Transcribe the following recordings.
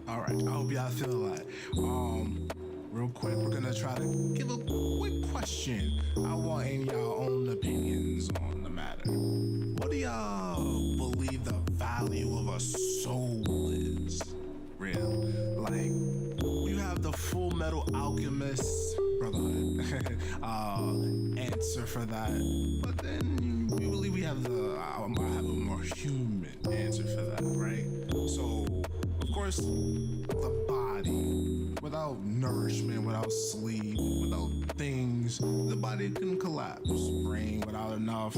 All right, I hope y'all feel that. Real quick, we're gonna try to give a quick question. I want in y'all own opinions on the matter. What do y'all believe the value of a soul is? Real, like you have the Full Metal Alchemist brotherhood answer for that, but then we believe we have I have a more human answer for that, right? So of course, the body, without nourishment, without sleep, without things, the body can collapse. Brain without enough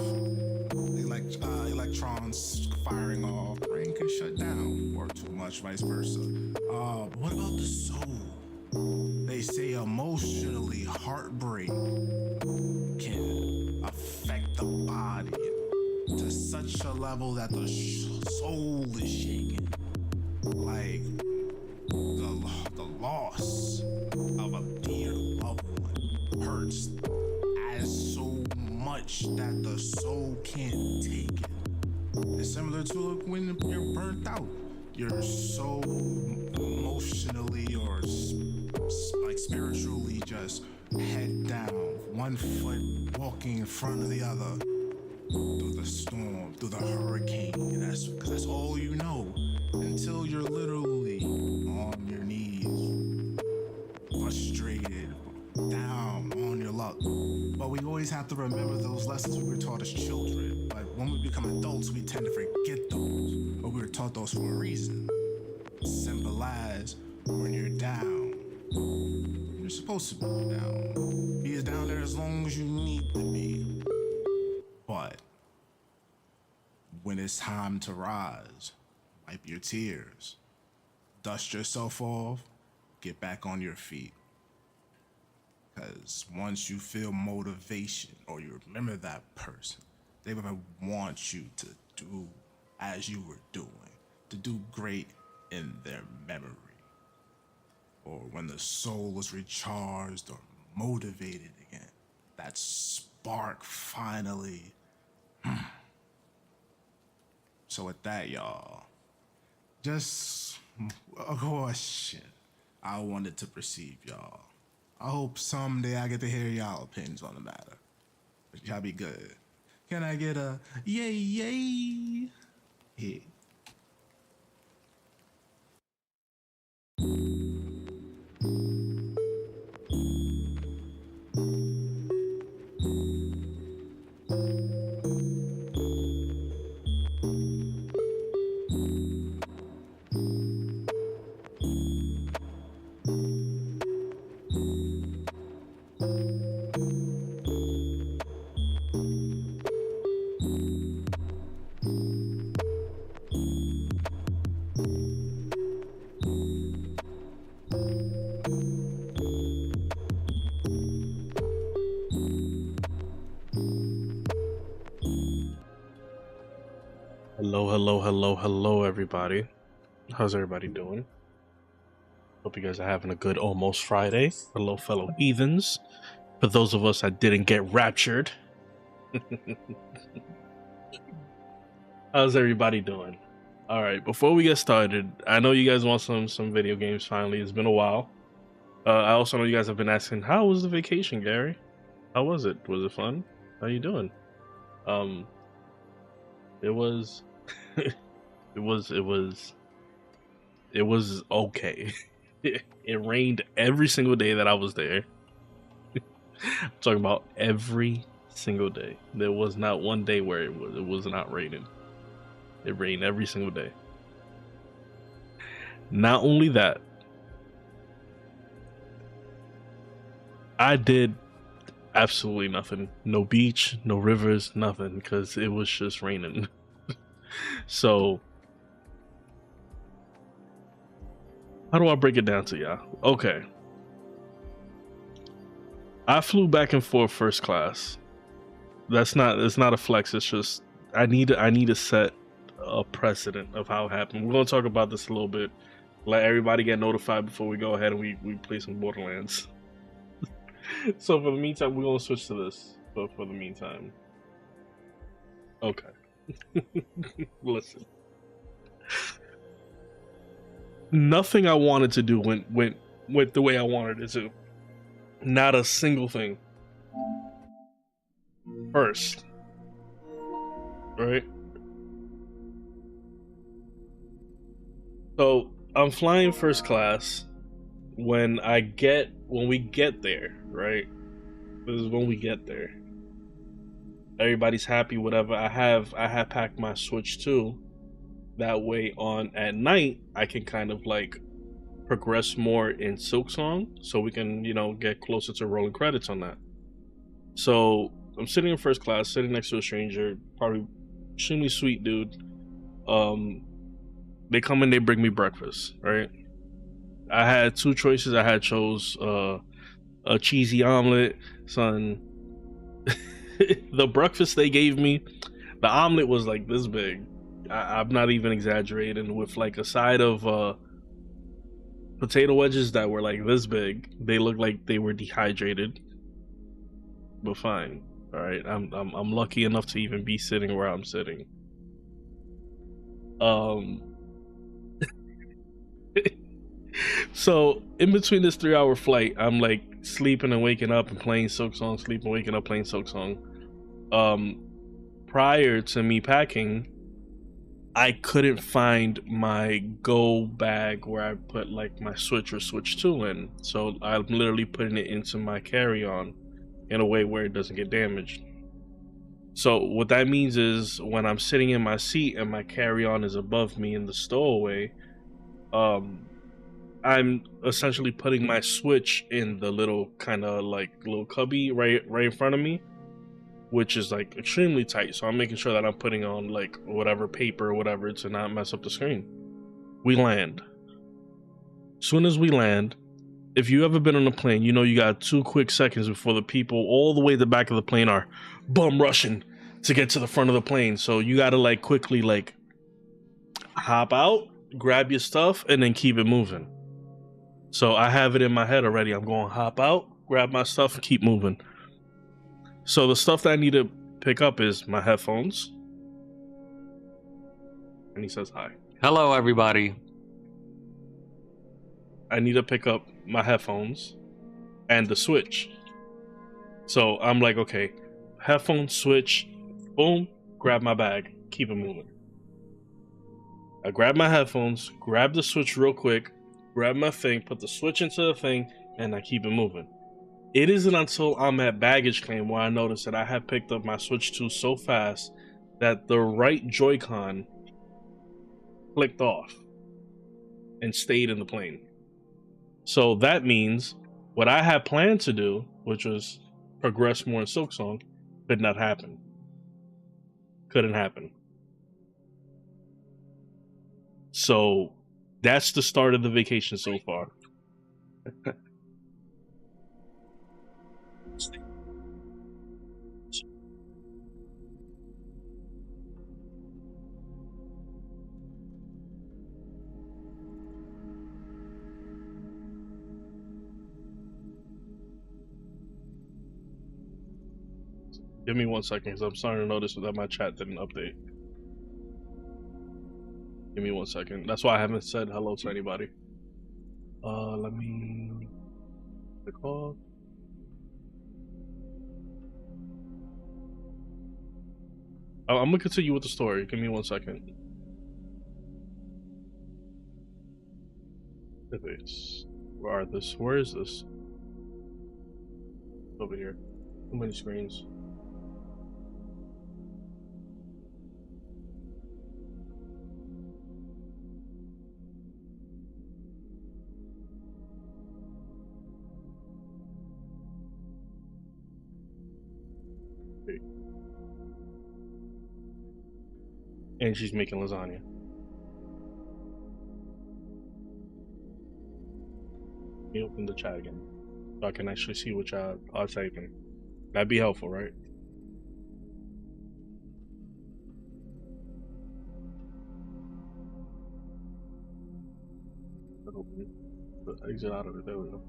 electrons firing off, brain can shut down, or too much, vice versa. But what about the soul? They say emotionally, heartbreak can affect the body to such a level that the soul is shaken. Like the loss of a dear loved one hurts as so much that the soul can't take it. It's similar to when you're burnt out. You're so emotionally or like spiritually just head down, one foot walking in front of the other through the storm, through the hurricane, and that's because that's all you know until you're literally on your knees, frustrated, down on your luck. But we always have to remember those lessons we were taught as children. But when we become adults, we tend to forget those. But we were taught those for a reason. Symbolize when you're down. You're supposed to be down. Be as down there as long as you need to be. But when it's time to rise, wipe your tears, dust yourself off, get back on your feet. Because once you feel motivation or you remember that person, they will want you to do as you were doing, to do great in their memory. Or when the soul is recharged or motivated again, that spark finally. So with that, y'all, just a question I wanted to perceive, y'all. I hope someday I get to hear y'all opinions on the matter. But y'all be good. Can I get a yay yay? Yeah. Hello, everybody. How's everybody doing? Hope you guys are having a good almost Friday. Hello, fellow heathens. For those of us that didn't get raptured, how's everybody doing? All right, before we get started, I know you guys want some video games finally. It's been a while. I also know you guys have been asking, how was the vacation, Gary? How was it? Was it fun? How you doing? It was it was okay. It rained every single day that I was there. I'm talking about every single day. There was not one day where it was not raining. It rained every single day. Not only that, I did absolutely nothing. No beach, no rivers, nothing, because it was just raining. So how do I break it down to y'all? Okay. I flew back and forth first class. It's not a flex, it's just I need to set a precedent of how it happened. We're gonna talk about this a little bit. Let everybody get notified before we go ahead and we play some Borderlands. So for the meantime, we're gonna switch to this. But for the meantime. Okay. Listen. Nothing I wanted to do went the way I wanted it to. Not a single thing. First, right? So I'm flying first class when we get there, right? This is when we get there. Everybody's happy, whatever. I have packed my Switch too. That way on at night I can kind of like progress more in Silksong so we can, you know, get closer to rolling credits on that. So I'm sitting in first class, sitting next to a stranger, probably extremely sweet dude. They come in, they bring me breakfast, right? I had two choices. I had chose a cheesy omelet, son. The breakfast they gave me, the omelet was like this big. I'm not even exaggerating. With like a side of potato wedges that were like this big. They looked like they were dehydrated, but fine. All right, I'm lucky enough to even be sitting where I'm sitting. So in between this 3-hour flight, I'm like sleeping and waking up and playing Silksong, sleeping, waking up, playing Silksong. Prior to me packing, I couldn't find my go bag where I put like my Switch or Switch 2 in. So I'm literally putting it into my carry-on in a way where it doesn't get damaged. So what that means is when I'm sitting in my seat and my carry-on is above me in the stowaway, I'm essentially putting my Switch in the little kind of like little cubby right in front of me, which is like extremely tight. So I'm making sure that I'm putting on like whatever paper or whatever to not mess up the screen. We land. Soon as we land, if you ever been on a plane, you know you got 2 quick seconds before the people all the way at the back of the plane are bum rushing to get to the front of the plane. So you gotta like quickly like hop out, grab your stuff, and then keep it moving. So I have it in my head already. I'm going to hop out, grab my stuff, and keep moving. So the stuff that I need to pick up is my headphones. And he says hi. Hello, everybody. I need to pick up my headphones and the Switch. So I'm like, okay, headphone, Switch, boom, grab my bag, keep it moving. I grab my headphones, grab the Switch real quick, grab my thing, put the Switch into the thing, and I keep it moving. It isn't until I'm at baggage claim where I notice that I have picked up my Switch 2 so fast that the right Joy-Con clicked off and stayed in the plane. So that means what I had planned to do, which was progress more in Silksong, could not happen. Couldn't happen. So that's the start of the vacation so far. Give me 1 second, because I'm starting to notice that my chat didn't update. Give me 1 second. That's why I haven't said hello to anybody. Let me click off. I'm gonna continue with the story. Give me 1 second. Where is this? Over here. Too many screens. And she's making lasagna. Let me open the chat again so I can actually see what y'all are typing. That'd be helpful, right? Exit out of it. There we go.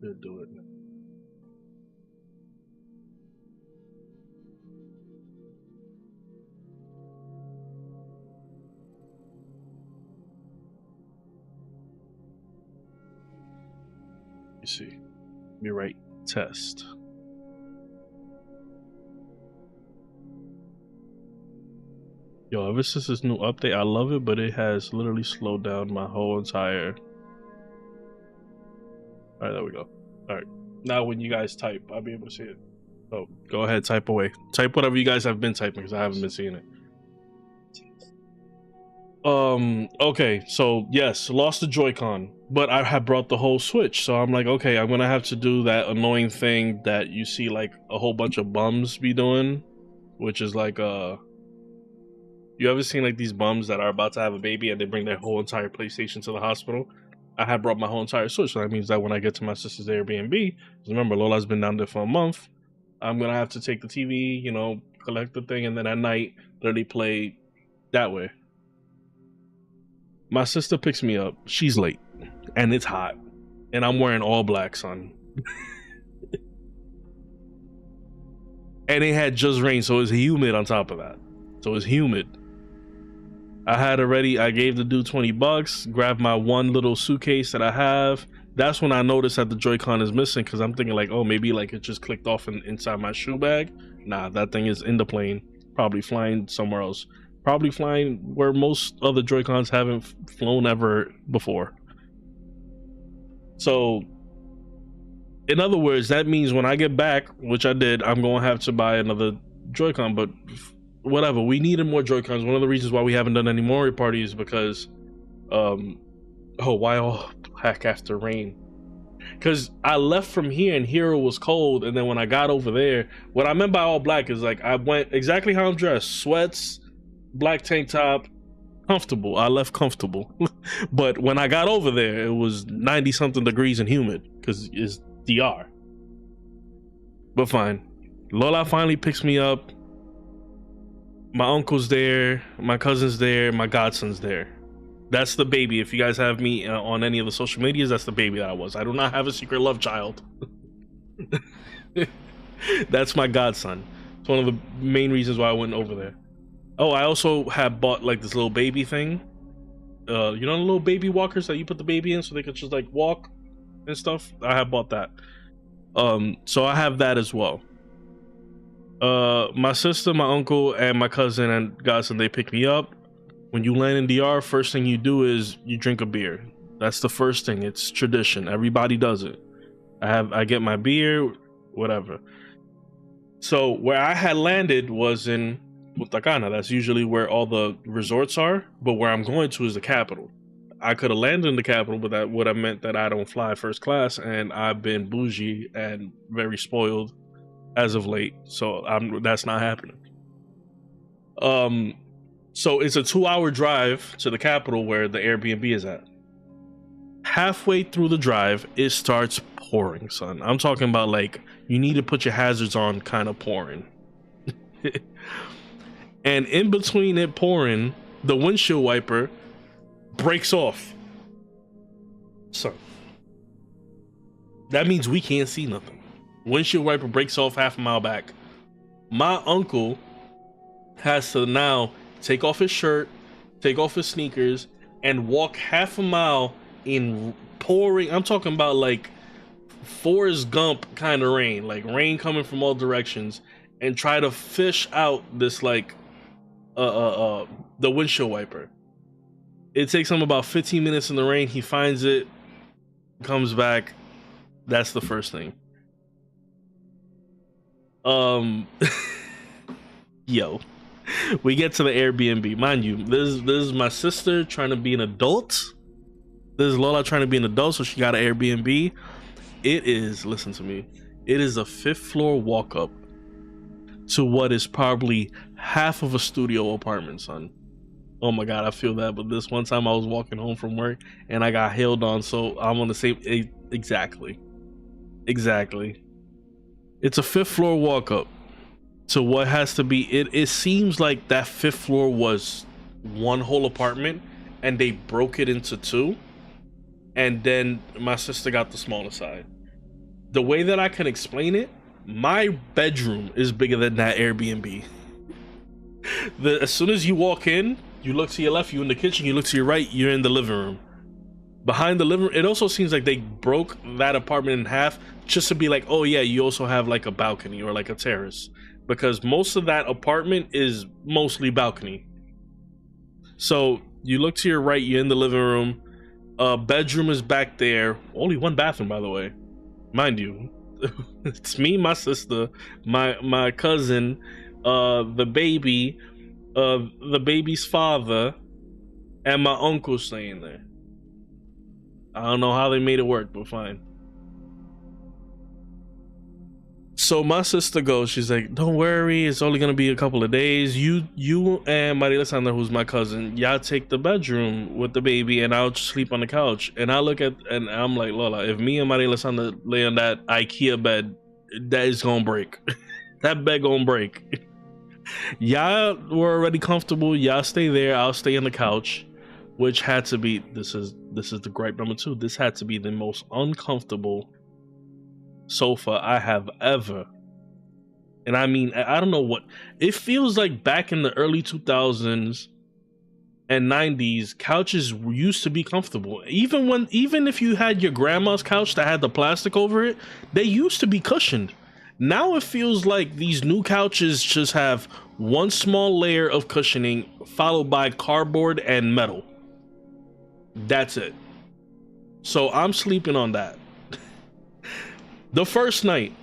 Should do it. You see, me right test. Yo, ever since this new update, I love it, but it has literally slowed down my whole entire. All right, there we go. All right, now when you guys type, I'll be able to see it. So go ahead, type away. Type whatever you guys have been typing, because I haven't been seeing it. Okay, so yes, lost the Joy-Con, but I have brought the whole Switch, so I'm like, okay, I'm gonna have to do that annoying thing that you see like a whole bunch of bums be doing, which is like you ever seen like these bums that are about to have a baby and they bring their whole entire PlayStation to the hospital? I have brought my whole entire Switch, so that means that when I get to my sister's Airbnb, because remember Lola's been down there for a month, I'm gonna have to take the TV, you know, collect the thing, and then at night literally play that way. My sister picks me up. She's late, and it's hot, and I'm wearing all black, son. And it had just rained, so it's humid on top of that. So it's humid. I gave the dude $20, grabbed my one little suitcase that I have. That's when I noticed that the Joy-Con is missing, because I'm thinking like, oh, maybe like it just clicked off inside my shoe bag. Nah, that thing is in the plane, probably flying somewhere else. Probably flying where most other Joy-Cons haven't flown ever before. So, in other words, that means when I get back, which I did, I'm going to have to buy another Joy-Con, but whatever, we needed more Joy-Cons. One of the reasons why we haven't done any Mario Party is because, why all black after rain? Because I left from here and here it was cold, and then when I got over there, what I meant by all black is like I went exactly how I'm dressed, sweats, black tank top, comfortable. I left comfortable. But when I got over there, it was 90 something degrees and humid because it's DR. But fine. Lola finally picks me up. My uncle's there, my cousin's there, my godson's there. That's the baby. If you guys have me on any of the social medias, that's the baby that I was. I do not have a secret love child. That's my godson. It's one of the main reasons why I went over there. Oh, I also have bought like this little baby thing. You know the little baby walkers that you put the baby in so they could just like walk and stuff? I have bought that. So I have that as well. My sister, my uncle, and my cousin and godson, they pick me up. When you land in DR, first thing you do is you drink a beer. That's the first thing. It's tradition. Everybody does it. I get my beer, whatever. So where I had landed was in Punta Cana. That's usually where all the resorts are, but where I'm going to is the capital. I could have landed in the capital, but that would have meant that I don't fly first class, and I've been bougie and very spoiled as of late, so that's not happening. So it's a 2-hour drive to the capital where the Airbnb is at. Halfway through the drive, it starts pouring, son. I'm talking about like you need to put your hazards on kind of pouring. And in between it pouring, the windshield wiper breaks off. So that means we can't see nothing. Windshield wiper breaks off half a mile back. My uncle has to now take off his shirt, take off his sneakers, and walk half a mile in pouring. I'm talking about like Forrest Gump kind of rain, like rain coming from all directions, and try to fish out this like the windshield wiper. It takes him about 15 minutes in the rain. He finds it, comes back. That's the first thing. Yo, we get to the Airbnb. Mind you, this is my sister trying to be an adult. This is Lola trying to be an adult, so she got an Airbnb. It is, listen to me, it is a 5th floor walk up to what is probably half of a studio apartment, son. Oh my god, I feel that. But this one time I was walking home from work and I got hailed on, so I'm on the same exactly. It's a 5th floor walk up to what has to be it seems like that 5th floor was one whole apartment and they broke it into 2, and then my sister got the smaller side. the way that I can explain it, my bedroom is bigger than that Airbnb. As soon as you walk in, you look to your left, you're in the kitchen, you look to your right, you're in the living room. Behind the living room, it also seems like they broke that apartment in half just to be like, oh yeah, you also have like a balcony or like a terrace, because most of that apartment is mostly balcony. So you look to your right, you're in the living room, bedroom is back there, only one bathroom, by the way, mind you. It's me, my sister, my cousin, the baby, the baby's father, and my uncle staying there. I don't know how they made it work, but fine. So my sister goes, she's like, don't worry, it's only gonna be a couple of days. You and Maria Alessandra, who's my cousin, y'all take the bedroom with the baby and I'll sleep on the couch. And I look at, and I'm like, Lola, if me and Maria Alessandra lay on that IKEA bed, that is gonna break. That bed gonna break. Y'all were already comfortable, y'all stay there, I'll stay on the couch. Which had to be, this is the gripe number 2, this had to be the most uncomfortable sofa I have ever, and I mean, I don't know what it feels like. Back in the early 2000s and 90s, couches used to be comfortable. Even if you had your grandma's couch that had the plastic over it, they used to be cushioned. Now it feels like these new couches just have one small layer of cushioning followed by cardboard and metal. That's it. So I'm sleeping on that. The first night,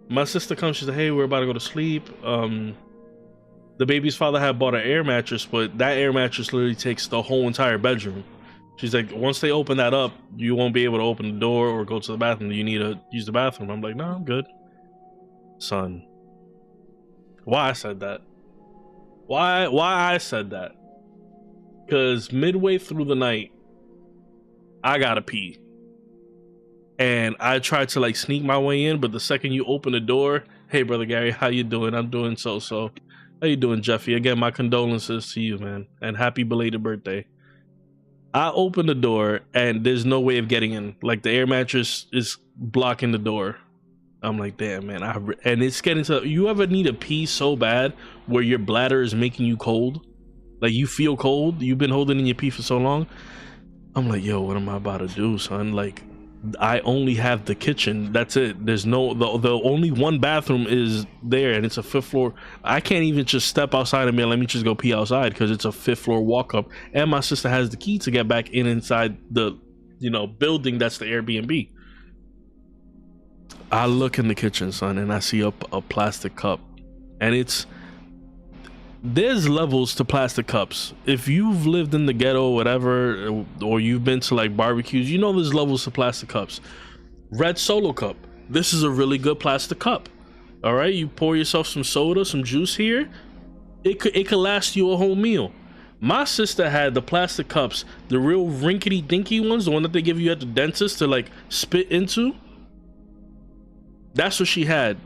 my sister comes, she's like, hey, we're about to go to sleep. The baby's father had bought an air mattress, but that air mattress literally takes the whole entire bedroom. She's like, once they open that up, you won't be able to open the door or go to the bathroom. You need to use the bathroom. I'm like, no, I'm good. Son, why I said that? Why I said that? Because midway through the night, I gotta pee. And I tried to like sneak my way in, but the second you open the door, hey brother Gary, how you doing? I'm doing so. How you doing, Jeffy? Again, my condolences to you, man, and happy belated birthday. I open the door and there's no way of getting in. Like the air mattress is blocking the door. I'm like, damn, man. And it's getting to, you ever need a pee so bad where your bladder is making you cold? Like you feel cold, you've been holding in your pee for so long. I'm like, yo, what am I about to do, son? Like, I only have the kitchen. That's it. There's no, the only one bathroom is there, and it's a 5th floor. I can't even just step outside and be like, let me just go pee outside, because it's a 5th floor walk up. And my sister has the key to get back inside the, building that's the Airbnb. I look in the kitchen, son, and I see a plastic cup, and there's levels to plastic cups. If you've lived in the ghetto or whatever, or you've been to like barbecues, there's levels to plastic cups. Red Solo cup. This is a really good plastic cup. All right, you pour yourself some soda, some juice here. It could last you a whole meal. My sister had the plastic cups, the real rinkety dinky ones, the one that they give you at the dentist to like spit into. That's what she had.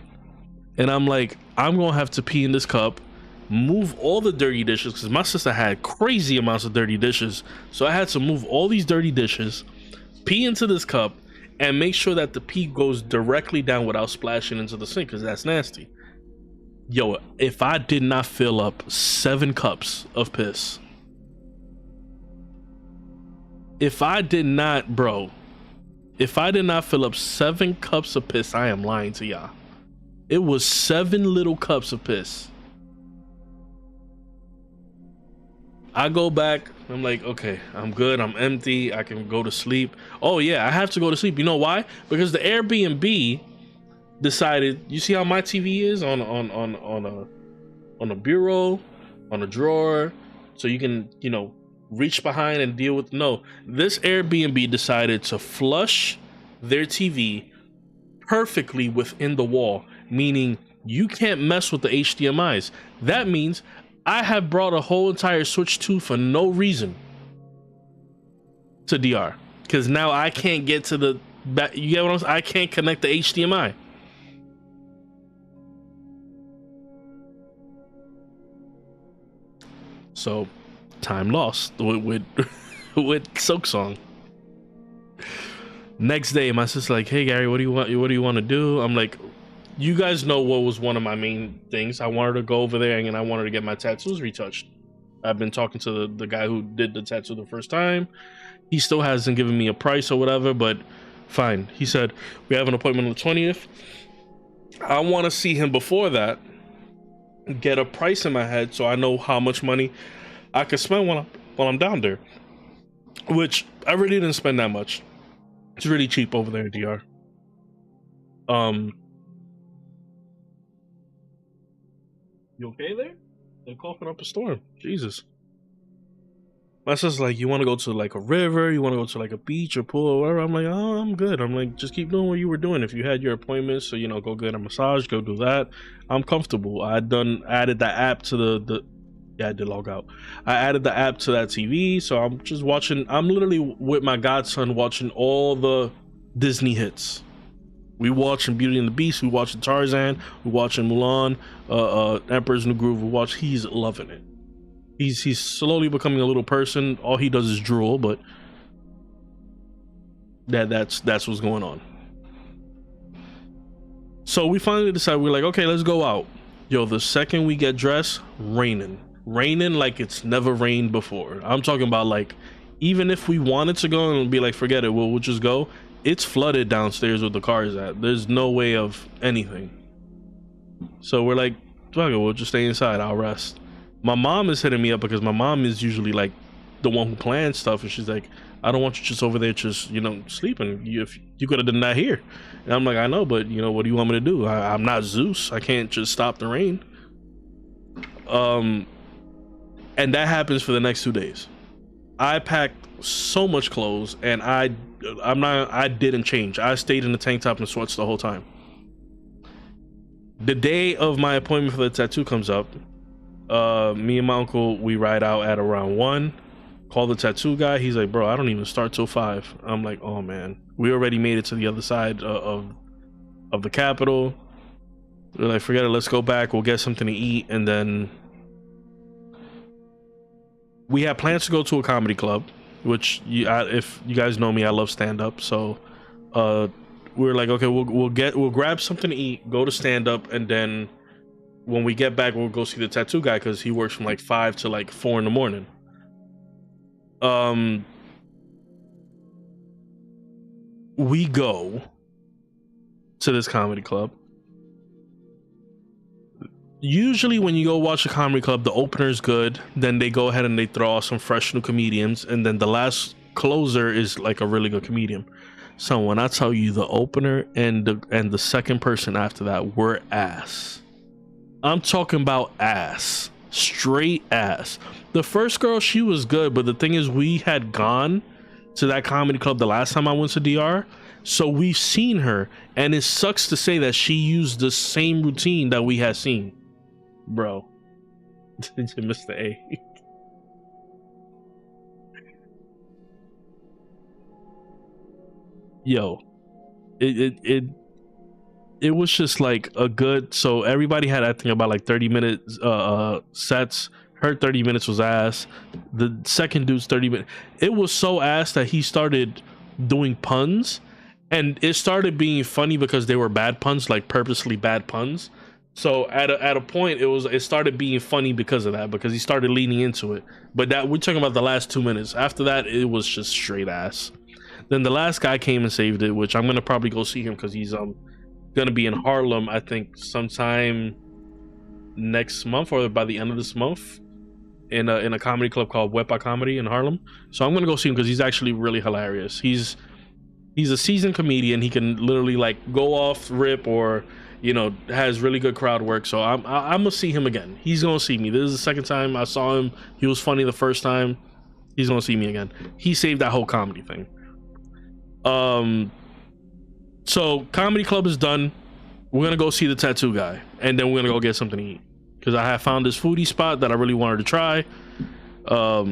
And I'm like, I'm gonna have to pee in this cup, move all the dirty dishes, because my sister had crazy amounts of dirty dishes. So I had to move all these dirty dishes, pee into this cup, and make sure that the pee goes directly down without splashing into the sink, because that's nasty. Yo, if I did not fill up 7 cups of piss, if I did not fill up 7 cups of piss, I am lying to y'all. It was 7 little cups of piss. I go back, I'm like, okay, I'm good, I'm empty, I can go to sleep. Oh yeah, I have to go to sleep. You know why? Because the Airbnb decided, you see how my TV is on a bureau, on a drawer, so you can, reach behind and deal with. No, this Airbnb decided to flush their TV perfectly within the wall, meaning you can't mess with the HDMIs. That means I have brought a whole entire Switch 2 for no reason to DR, because now I can't get to the back. You get what I'm saying? I can't connect the HDMI. So, time lost with Silk Song. Next day, my sister's like, "Hey Gary, what do you want to do?" I'm like, "You guys know what was one of my main things. I wanted to go over there and I wanted to get my tattoos retouched. I've been talking to the guy who did the tattoo the first time. He still hasn't given me a price or whatever, but fine." He said, "We have an appointment on the 20th. I want to see him before that, get a price in my head so I know how much money I could spend while I'm down there." Which I really didn't spend that much. It's really cheap over there in DR. You okay there? They're coughing up a storm. Jesus. My sister's like, "You want to go to like a river? You want to go to like a beach or pool or whatever?" I'm like, "Oh, I'm good." I'm like, "Just keep doing what you were doing. If you had your appointments, so go get a massage, go do that. I'm comfortable." I added that app to yeah, I did log out. I added the app to that TV, so I'm just watching. I'm literally with my godson watching all the Disney hits. We watching Beauty and the Beast, we watching Tarzan, we watching Mulan, Emperor's New Groove. He's loving it. He's slowly becoming a little person. All he does is drool, but that's what's going on. So we finally decided, we're like, okay, let's go out. Yo, the second we get dressed, raining like it's never rained before. I'm talking about, like, even if we wanted to go and be like, forget it, we'll just go. It's flooded downstairs with the cars at. There's no way of anything. So we're like, fuck it, we'll just stay inside. I'll rest. My mom is hitting me up because my mom is usually like the one who plans stuff, and she's like, "I don't want you just over there just sleeping. If you could have done that here." And I'm like, "I know, but what do you want me to do? I'm not Zeus. I can't just stop the rain." And that happens for the next 2 days. I packed so much clothes, and I didn't change. I stayed in the tank top and sweats the whole time. The day of my appointment for the tattoo comes up. Me and my uncle, we ride out at around 1. Call the tattoo guy. He's like, "Bro, I don't even start till 5. I'm like, "Oh man, we already made it to the other side of the Capitol." We're like, "Forget it, let's go back. We'll get something to eat." And then we had plans to go to a comedy club, which if you guys know me, I love stand-up. So we were like, okay, we'll grab something to eat, go to stand-up, and then when we get back, we'll go see the tattoo guy because he works from like 5 to like 4 in the morning. We go to this comedy club. Usually when you go watch a comedy club, the opener is good, then they go ahead and they throw out some fresh new comedians, and then the last closer is like a really good comedian. So when I tell you, the opener and the second person after that were ass. I'm talking about ass. Straight ass. The first girl, she was good, but the thing is, we had gone to that comedy club the last time I went to DR, so we've seen her, and it sucks to say that she used the same routine that we had seen. Bro. Mr. A. Yo. It was just like a good, so everybody had, I think, about like 30-minute sets. Her 30 minutes was ass. The second dude's 30 minutes, it was so ass that he started doing puns, and it started being funny because they were bad puns, like purposely bad puns. So at a point, it started being funny because of that, because he started leaning into it. But that, we're talking about the last 2 minutes. After that, it was just straight ass. Then the last guy came and saved it, which I'm gonna probably go see him because he's gonna be in Harlem, I think sometime next month or by the end of this month, in a comedy club called WUB WUB Comedy in Harlem. So I'm gonna go see him because he's actually really hilarious. He's a seasoned comedian. He can literally like go off rip, or has really good crowd work. So I'm gonna see him again. He's gonna see me. This is the second time I saw him. He was funny the first time. He's gonna see me again. He saved that whole comedy thing. So comedy club is done. We're gonna go see the tattoo guy, and then we're gonna go get something to eat because I have found this foodie spot that I really wanted to try. All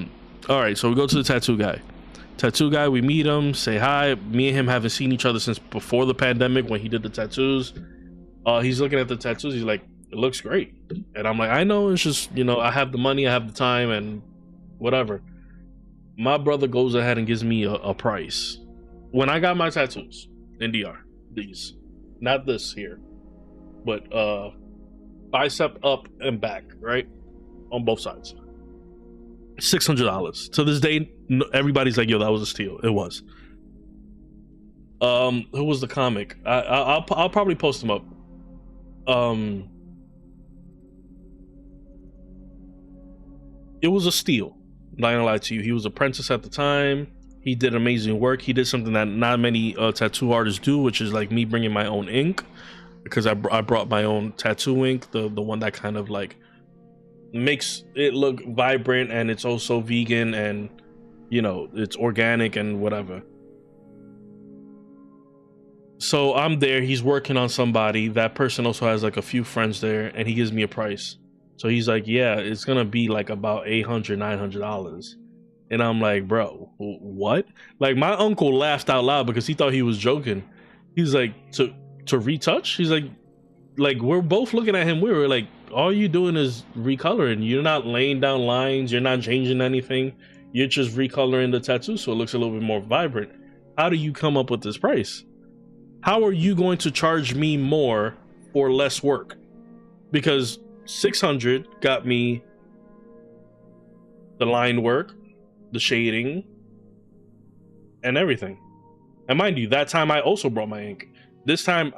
right, so we go to the tattoo guy. Tattoo guy, we meet him, say hi. Me and him haven't seen each other since before the pandemic when he did the tattoos. He's looking at the tattoos. He's like, "It looks great," and I'm like, "I know. It's just I have the money, I have the time, and whatever." My brother goes ahead and gives me a price. when I got my tattoos in DR, these, not this here, but bicep up and back, right, on both sides, $600. To this day, everybody's like, yo, that was a steal. It was. Who was the comic? I'll probably post him up. It was a steal. Not gonna lie to you. He was apprentice at the time. He did amazing work. He did something that not many tattoo artists do, which is like me bringing my own ink, because I brought my own tattoo ink, the one that kind of like makes it look vibrant, and it's also vegan, and you know, it's organic and whatever. So I'm there, he's working on somebody. That person also has like a few friends there, and he gives me a price. So he's like, yeah, it's gonna be like about $800-900. And I'm like, bro, what? Like, my uncle laughed out loud because he thought he was joking. He's like, to retouch? He's like we're both looking at him. We were like, all you doing is recoloring. You're not laying down lines, you're not changing anything. You're just recoloring the tattoo so it looks a little bit more vibrant. How do you come up with this price? How are you going to charge me more for less work? Because 600 got me the line work, the shading, and everything. And mind you, that time I also brought my ink. This time,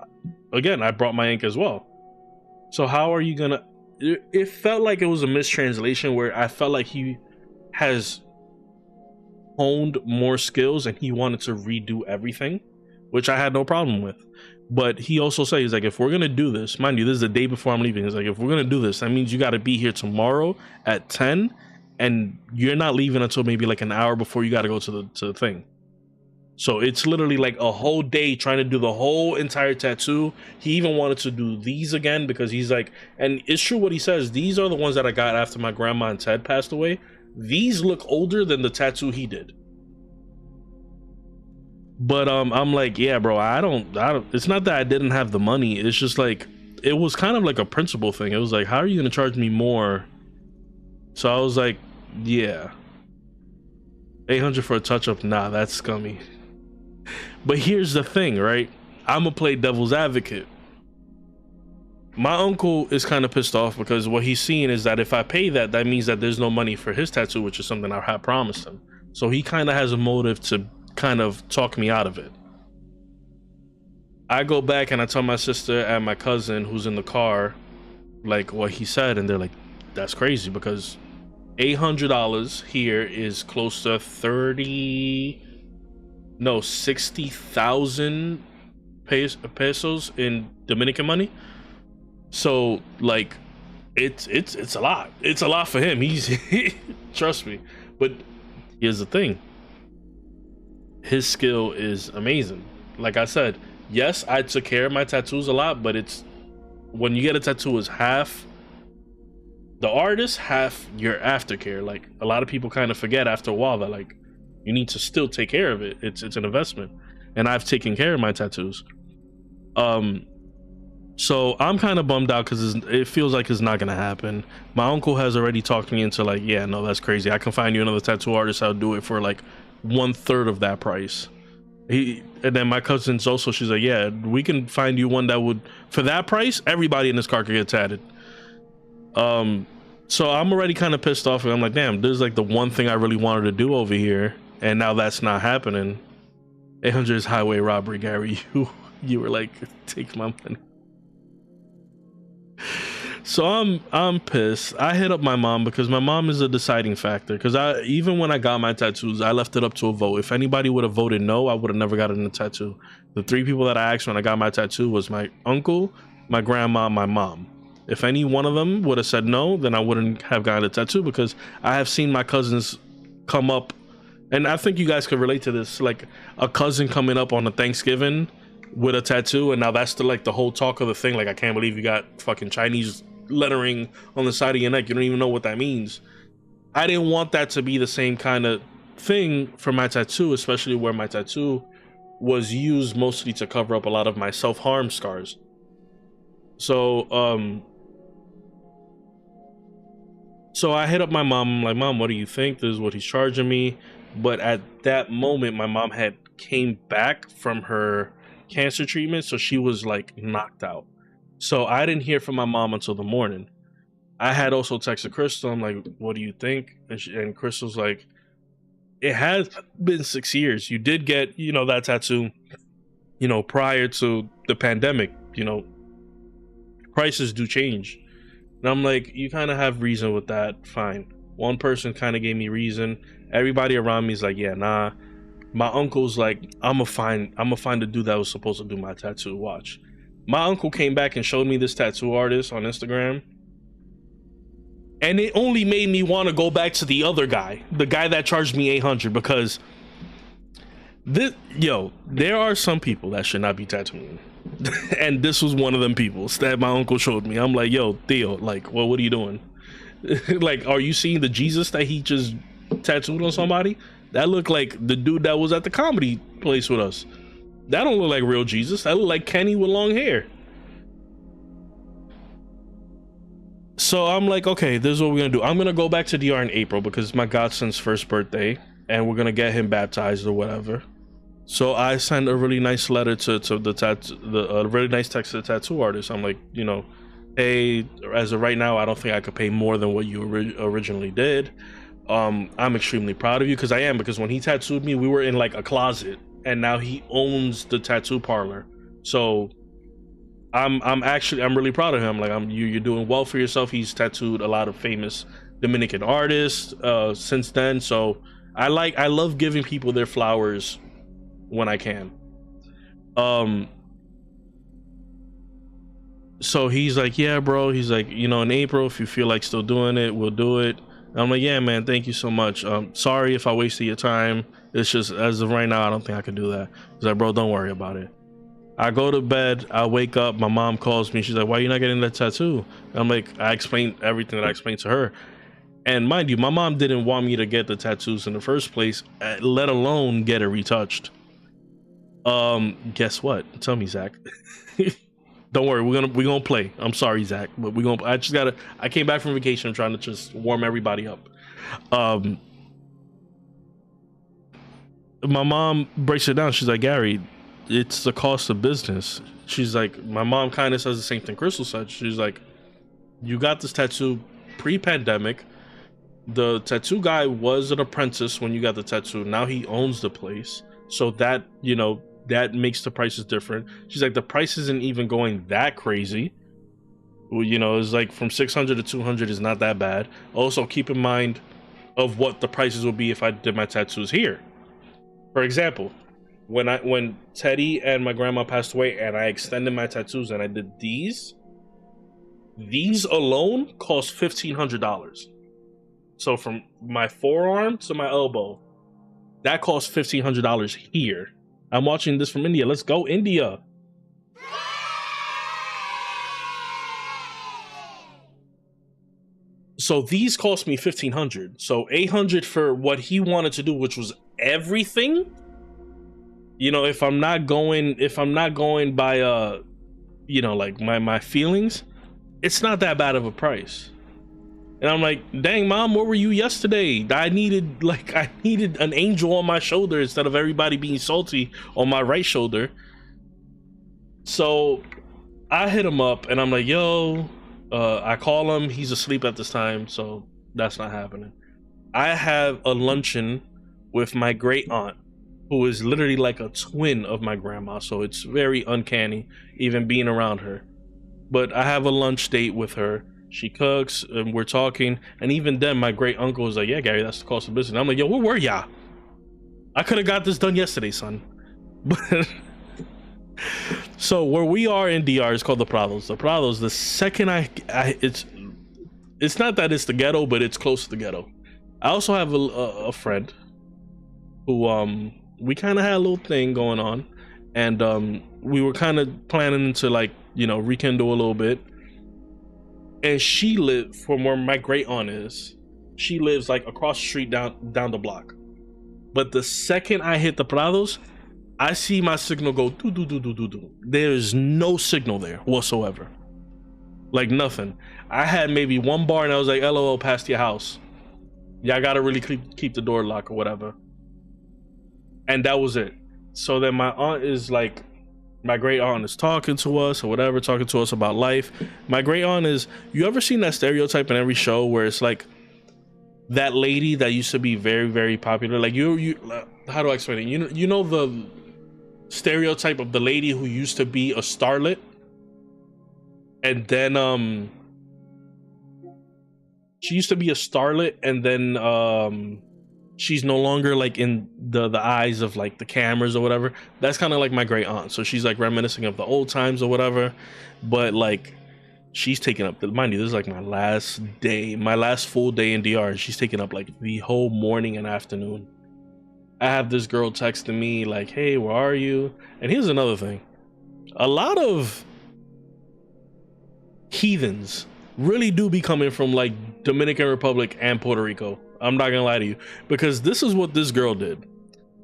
again, I brought my ink as well. So how are you gonna... It felt like it was a mistranslation where I felt like he has honed more skills and he wanted to redo everything, which I had no problem with. But he also said, he's like, if we're gonna do this, mind you, this is the day before I'm leaving. He's like, if we're gonna do this, that means you got to be here tomorrow at 10, and you're not leaving until maybe like an hour before you got to go to the thing. So it's literally like a whole day trying to do the whole entire tattoo. He even wanted to do these again because he's like, and it's true what he says, these are the ones that I got after my grandma and Ted passed away. These look older than the tattoo he did. But I'm like, yeah, bro, I don't, it's not that I didn't have the money. It's just like, it was kind of like a principle thing. It was like, how are you going to charge me more? So I was like, yeah, 800 for a touch up. Nah, that's scummy. But here's the thing, right? I'm gonna play devil's advocate. My uncle is kind of pissed off because what he's seeing is that if I pay that, that means that there's no money for his tattoo, which is something I had promised him. So he kind of has a motive to kind of talk me out of it. I go back and I tell my sister and my cousin who's in the car like what he said, and they're like, that's crazy because $800 here is close to 60,000 pesos in Dominican money. So like it's a lot. It's a lot for him. He's trust me. But here's the thing, his skill is amazing. Like I said, yes, I took care of my tattoos a lot, but it's when you get a tattoo, is half the artist, half your aftercare. Like a lot of people kind of forget after a while that like you need to still take care of it. It's an investment, and I've taken care of my tattoos. So I'm kind of bummed out because it feels like it's not gonna happen. My uncle has already talked me into like, yeah, no, that's crazy. I can find you another tattoo artist. I'll do it for like 1/3 of that price. And then my cousin's also, she's like, yeah, we can find you one that would, for that price, everybody in this car could get tatted. So I'm already kind of pissed off, and I'm like, damn, this is like the one thing I really wanted to do over here, and now that's not happening. 800 is highway robbery, Gary. You were like, take my money. So I'm pissed. I hit up my mom because my mom is a deciding factor. Because even when I got my tattoos, I left it up to a vote. If anybody would have voted no, I would have never gotten a tattoo. The 3 people that I asked when I got my tattoo was my uncle, my grandma, my mom. If any one of them would have said no, then I wouldn't have gotten a tattoo, because I have seen my cousins come up, and I think you guys could relate to this, like a cousin coming up on a Thanksgiving with a tattoo, and now that's the whole talk of the thing. Like, I can't believe you got fucking Chinese lettering on the side of your neck. You don't even know what that means. I didn't want that to be the same kind of thing for my tattoo, especially where my tattoo was used mostly to cover up a lot of my self-harm scars. So I hit up my mom. I'm like, Mom, what do you think? This is what he's charging me. But at that moment, my mom had came back from her cancer treatment, so she was like knocked out. So I didn't hear from my mom until the morning. I had also texted Crystal. I'm like, what do you think? And Crystal's like, it has been 6 years. You did get, you know, that tattoo, you know, prior to the pandemic. You know, prices do change. And I'm like, you kind of have reason with that. Fine. One person kind of gave me reason. Everybody around me is like, yeah, nah. My uncle's like, I'm gonna find the dude that was supposed to do my tattoo. Watch. My uncle came back and showed me this tattoo artist on Instagram. And it only made me want to go back to the other guy, the guy that charged me 800, because there are some people that should not be tattooing. And this was one of them people that my uncle showed me. I'm like, yo, Theo, like, well, what are you doing? Like, are you seeing the Jesus that he just tattooed on somebody? That looked like the dude that was at the comedy place with us. That don't look like real Jesus. That look like Kenny with long hair. So I'm like, okay, this is what we're gonna do. I'm gonna go back to DR in April because it's my godson's first birthday, and we're gonna get him baptized or whatever. So I sent a really nice letter to the really nice text to the tattoo artist. I'm like, you know, hey, as of right now, I don't think I could pay more than what you originally did. I'm extremely proud of you, because I am, because when he tattooed me, we were in like a closet, and now he owns the tattoo parlor. So I'm really proud of him. Like, you're doing well for yourself. He's tattooed a lot of famous Dominican artists since then. So I love giving people their flowers when I can. So he's like, yeah, bro. He's like, you know, in April, if you feel like still doing it, we'll do it. And I'm like, yeah, man, thank you so much. Sorry if I wasted your time. It's just, as of right now, I don't think I can do that. He's like, bro, don't worry about it. I go to bed, I wake up, my mom calls me. She's like, why are you not getting that tattoo? And I'm like, I explained everything that I explained to her. And mind you, my mom didn't want me to get the tattoos in the first place, let alone get it retouched. Guess what? Tell me, Zach. Don't worry, we're gonna play. I'm sorry, Zach, but I came back from vacation. I'm trying to just warm everybody up. My mom breaks it down. She's like, Gary, it's the cost of business. She's like, my mom kind of says the same thing Crystal said. She's like, you got this tattoo pre-pandemic. The tattoo guy was an apprentice when you got the tattoo. Now he owns the place. So that, you know, that makes the prices different. She's like, the price isn't even going that crazy. Well, you know, it's like from 600 to 200 is not that bad. Also, keep in mind of what the prices would be if I did my tattoos here. For example, when Teddy and my grandma passed away and I extended my tattoos and I did these alone cost $1,500. So from my forearm to my elbow, that cost $1,500 here. I'm watching this from India. Let's go, India. So these cost me $1,500. So $800 for what he wanted to do, which was everything. You know, if I'm not going by you know, like my feelings, it's not that bad of a price. And I'm like, dang, mom, where were you yesterday? I needed an angel on my shoulder instead of everybody being salty on my right shoulder. So I hit him up and I'm like, yo, I call him. He's asleep at this time, so that's not happening. I have a luncheon with my great aunt, who is literally like a twin of my grandma. So it's very uncanny even being around her. But I have a lunch date with her. She cooks and we're talking. And even then, my great uncle was like, yeah, Gary, that's the cost of business. And I'm like, yo, where were ya? I could have got this done yesterday, son. But so where we are in DR is called the Prados. The Prados, the second it's not that it's the ghetto, but it's close to the ghetto. I also have a friend who we kind of had a little thing going on, and we were kind of planning to, like, you know, rekindle a little bit. And she lived from where my great aunt is. She lives like across the street down the block. But the second I hit the Prados, I see my signal go do do do do do do. There is no signal there whatsoever. Like nothing. I had maybe one bar and I was like, LOL, past your house. Yeah, I gotta really keep the door locked or whatever. And that was it. so then my aunt is like, my great aunt is talking to us or whatever, talking to us about life. My great aunt is, you ever seen that stereotype in every show where it's like that lady that used to be very, very popular? Like you how do I explain it? You know the stereotype of the lady who used to be a starlet, and then she used to be a starlet, and then she's no longer like in the eyes of like the cameras or whatever. That's kind of like my great aunt. So she's like reminiscing of the old times or whatever, but like she's taking up mind you, this is like my last full day in DR, and she's taking up like the whole morning and afternoon. I have this girl texting me like, hey, where are you? And here's another thing, a lot of heathens really do be coming from like Dominican Republic and Puerto Rico. I'm not gonna lie to you, because this is what this girl did.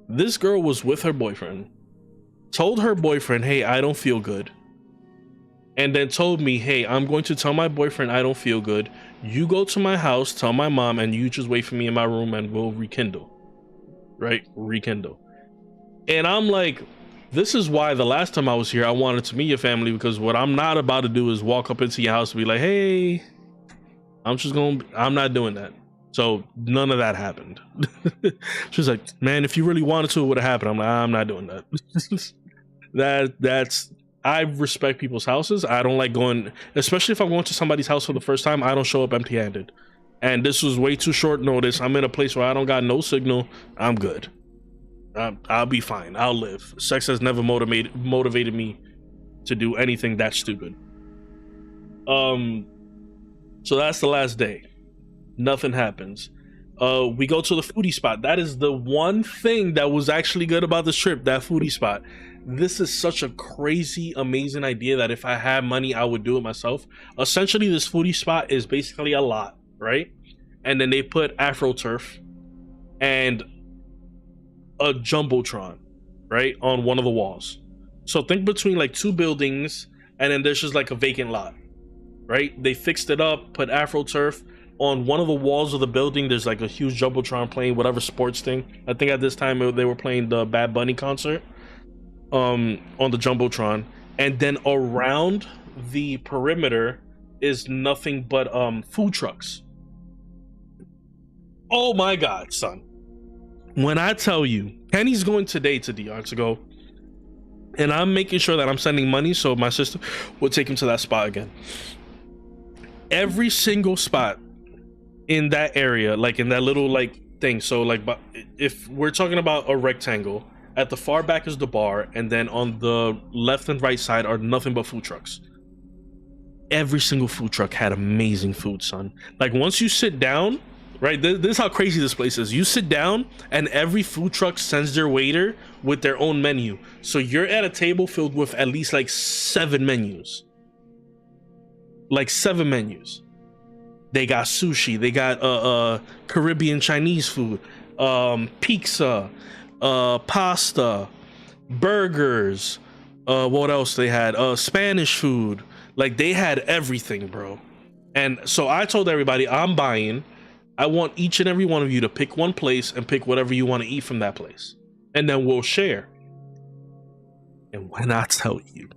This girl was with her boyfriend, told her boyfriend, hey, I don't feel good, and then told me, hey, I'm going to tell my boyfriend I don't feel good. You go to my house, tell my mom, and you just wait for me in my room and we'll rekindle. Right? Rekindle. And I'm like, this is why the last time I was here, I wanted to meet your family, because what I'm not about to do is walk up into your house and be like, hey, I'm not doing that. So none of that happened. She's like, man, if you really wanted to, it would have happened. I'm like, I'm not doing that. That's I respect people's houses. I don't like going, especially if I'm going to somebody's house for the first time, I don't show up empty-handed. And this was way too short notice. I'm in a place where I don't got no signal. I'm good. I'll be fine. I'll live. Sex has never motivated me to do anything that stupid. So that's the last day. Nothing happens. We go to the foodie spot. That is the one thing that was actually good about this trip, that foodie spot. This is such a crazy, amazing idea that if I had money, I would do it myself. Essentially, this foodie spot is basically a lot, right? And then they put AfroTurf and a Jumbotron, right, on one of the walls. So think between like two buildings, and then there's just like a vacant lot, right? They fixed it up, put AfroTurf. On one of the walls of the building, there's like a huge Jumbotron playing whatever sports thing. I think at this time they were playing the Bad Bunny concert on the Jumbotron. And then around the perimeter is nothing but food trucks. Oh my God, son. When I tell you, Kenny's going today to DR to go, and I'm making sure that I'm sending money so my sister will take him to that spot again. Every single spot in that area, like in that little like thing, so like, but if we're talking about a rectangle, at the far back is the bar, and then on the left and right side are nothing but food trucks. Every single food truck had amazing food, son. Like once you sit down, right, this is how crazy this place is. You sit down and every food truck sends their waiter with their own menu, so you're at a table filled with at least like 7 menus. Like 7 menus. They got sushi, they got Caribbean Chinese food, pizza, pasta, burgers, what else they had, Spanish food. Like they had everything, bro. And so I told everybody, I'm buying. I want each and every one of you to pick one place and pick whatever you want to eat from that place, and then we'll share. And when I tell you,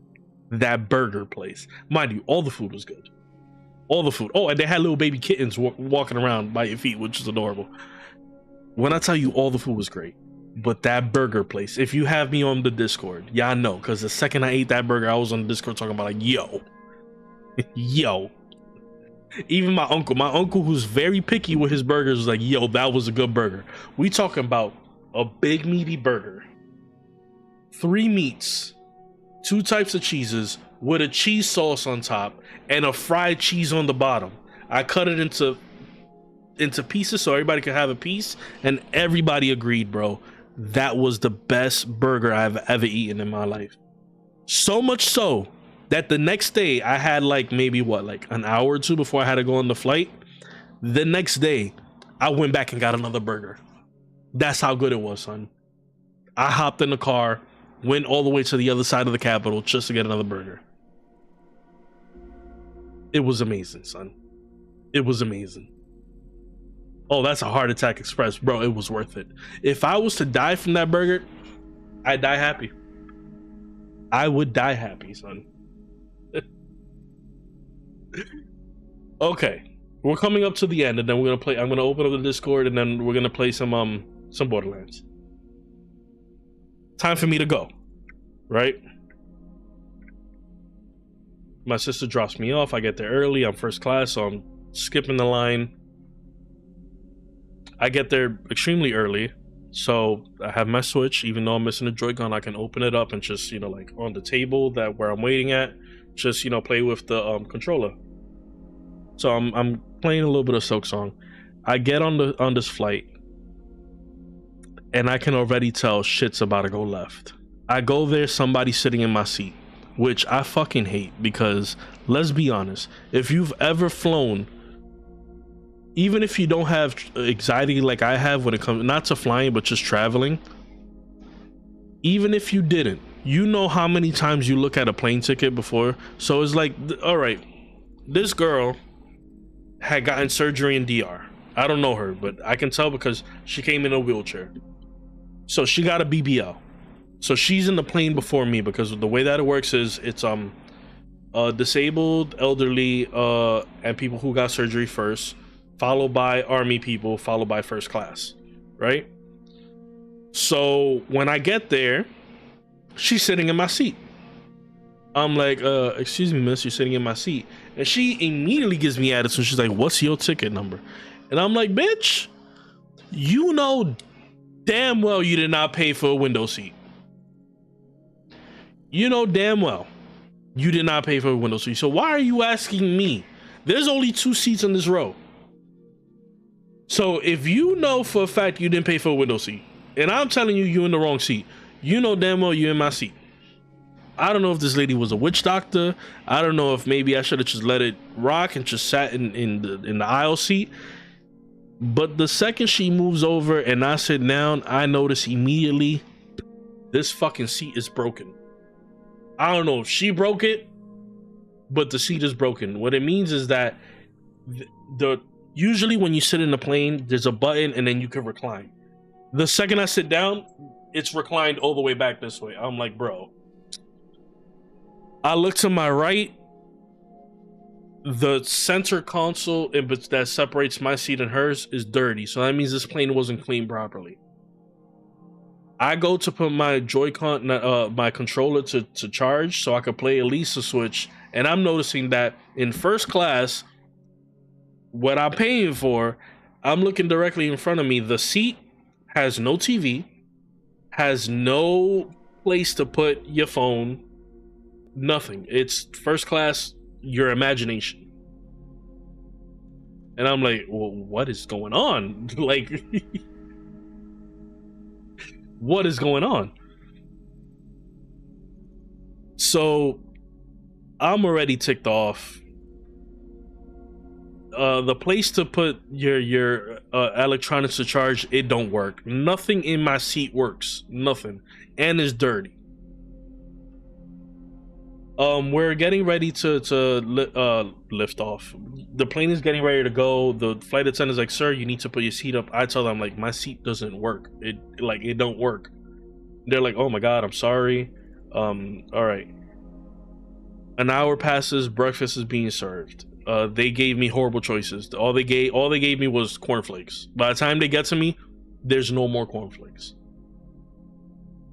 that burger place, mind you, all the food was good. All the food. Oh, and they had little baby kittens walking around by your feet, which is adorable. When I tell you, all the food was great. But that burger place, if you have me on the Discord, y'all know, because the second I ate that burger, I was on the Discord talking about like, yo. Yo. Even my uncle who's very picky with his burgers, was like, yo, that was a good burger. We talking about a big meaty burger, 3 meats, 2 types of cheeses, with a cheese sauce on top and a fried cheese on the bottom. I cut it into pieces so everybody could have a piece, and everybody agreed, bro, that was the best burger I've ever eaten in my life. So much so that the next day I had like maybe like an hour or 2 before I had to go on the flight. The next day I went back and got another burger. That's how good it was, son. I hopped in the car, went all the way to the other side of the Capitol just to get another burger. It was amazing, son. It was amazing. Oh, that's a heart attack express, bro. It was worth it. If I was to die from that burger, I die happy. I would die happy, son. Okay, we're coming up to the end, and then we're gonna play. I'm gonna open up the Discord, and then we're gonna play some Borderlands. Time for me to go, right? My sister drops me off. I get there early. I'm first class, so I'm skipping the line. I get there extremely early, so I have my Switch. Even though I'm missing a Joy-Con, I can open it up and just, you know, like on the table that where I'm waiting at, just, you know, play with the controller. So I'm playing a little bit of Silksong. I get on this flight, and I can already tell shit's about to go left. I go there, somebody's sitting in my seat, which I fucking hate, because let's be honest, if you've ever flown, even if you don't have anxiety like I have when it comes not to flying but just traveling, even if you didn't, you know how many times you look at a plane ticket before. So it's like, all right, this girl had gotten surgery in DR. I don't know her, but I can tell because she came in a wheelchair, so she got a BBL. So she's in the plane before me, because the way that it works is it's disabled, elderly, and people who got surgery first, followed by army people, followed by first class, right? So when I get there, she's sitting in my seat. I'm like, excuse me, miss, you're sitting in my seat. And she immediately gives me attitude. She's like, what's your ticket number? And I'm like, bitch, you know damn well you did not pay for a window seat. You know damn well you did not pay for a window seat. So why are you asking me? There's only 2 seats in this row. So if you know for a fact you didn't pay for a window seat, and I'm telling you you're in the wrong seat, you know damn well you're in my seat. I don't know if this lady was a witch doctor. I don't know if maybe I should have just let it rock and just sat in the aisle seat. But the second she moves over and I sit down, I notice immediately this fucking seat is broken. I don't know if she broke it, but the seat is broken. What it means is that usually when you sit in the plane, there's a button and then you can recline. The second I sit down, it's reclined all the way back this way. I'm like, bro. I look to my right. The center console that separates my seat and hers is dirty. So that means this plane wasn't cleaned properly. I go to put my Joy-Con, my controller to charge so I could play at least a Switch. And I'm noticing that in first class, what I'm paying for, I'm looking directly in front of me. The seat has no TV, has no place to put your phone, nothing. It's first class, your imagination. And I'm like, well, what is going on? Like, what is going on? So I'm already ticked off. The place to put your electronics to charge, it don't work. Nothing in my seat works. Nothing. And it's dirty. We're getting ready to lift off. The plane is getting ready to go. The flight attendant's like, sir, you need to put your seat up. I tell them, like, my seat doesn't work. It don't work. They're like, oh my god, I'm sorry. All right. An hour passes, breakfast is being served. They gave me horrible choices. All they gave me was cornflakes. By the time they get to me, there's no more cornflakes.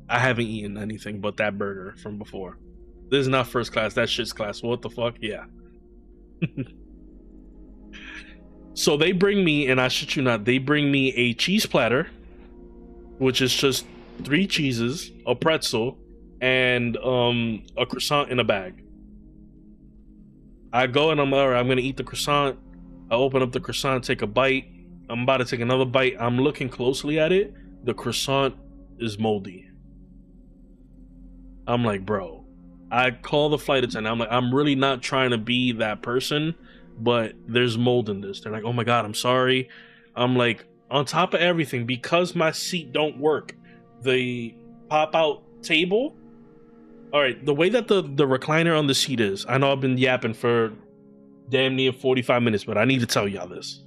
I haven't eaten anything but that burger from before. This is not first class. That shit's class. What the fuck? Yeah. So they bring me, and I shit you not, they bring me a cheese platter, which is just 3 cheeses, a pretzel, and a croissant in a bag. I go and I'm all right, I'm gonna eat the croissant. I open up the croissant, take a bite. I'm about to take another bite. I'm looking closely at it. The croissant is moldy. I'm like, bro. I call the flight attendant. I'm like, I'm really not trying to be that person, but there's mold in this. They're like, oh my god, I'm sorry. I'm like, on top of everything, because my seat don't work, the pop-out table. All right, the way that the recliner on the seat is, I know I've been yapping for damn near 45 minutes, but I need to tell y'all this.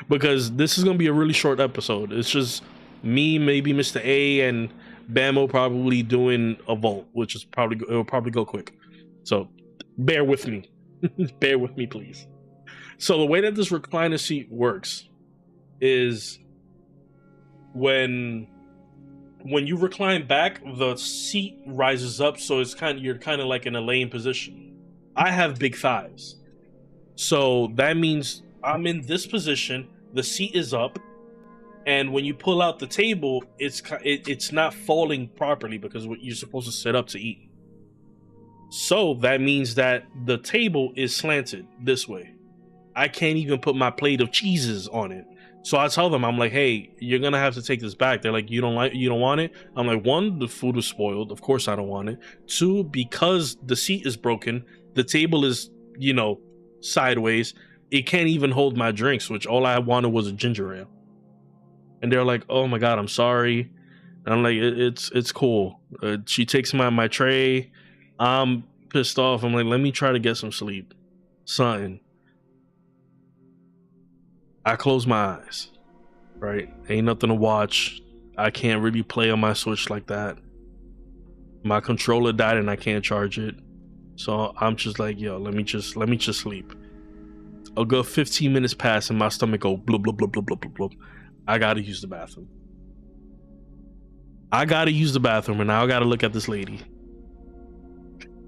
Because this is going to be a really short episode. It's just me, maybe Mr. A, and Bamo probably doing a vault, which is probably it'll probably go quick. So bear with me. Bear with me, please. So the way that this recliner seat works is when you recline back, the seat rises up, so it's you're kind of like in a laying position. I have big thighs, so that means I'm in this position. The seat is up, and when you pull out the table, it's not falling properly because you're supposed to sit up to eat. So that means that the table is slanted this way. I can't even put my plate of cheeses on it. So I tell them, I'm like, hey, you're gonna have to take this back. They're like, you don't want it? I'm like, one, the food was spoiled. Of course I don't want it. Two, because the seat is broken, the table is, you know, sideways. It can't even hold my drinks, which all I wanted was a ginger ale. And they're like, oh my God, I'm sorry. And I'm like, it's cool. She takes my tray. I'm pissed off. I'm like, let me try to get some sleep. Son, I close my eyes, right? Ain't nothing to watch. I can't really play on my Switch like that. My controller died and I can't charge it. So I'm just like, yo, let me just sleep. A good 15 minutes pass and my stomach go blub, blub, blub, blub, blub, blub, blub. I gotta use the bathroom. And now I gotta look at this lady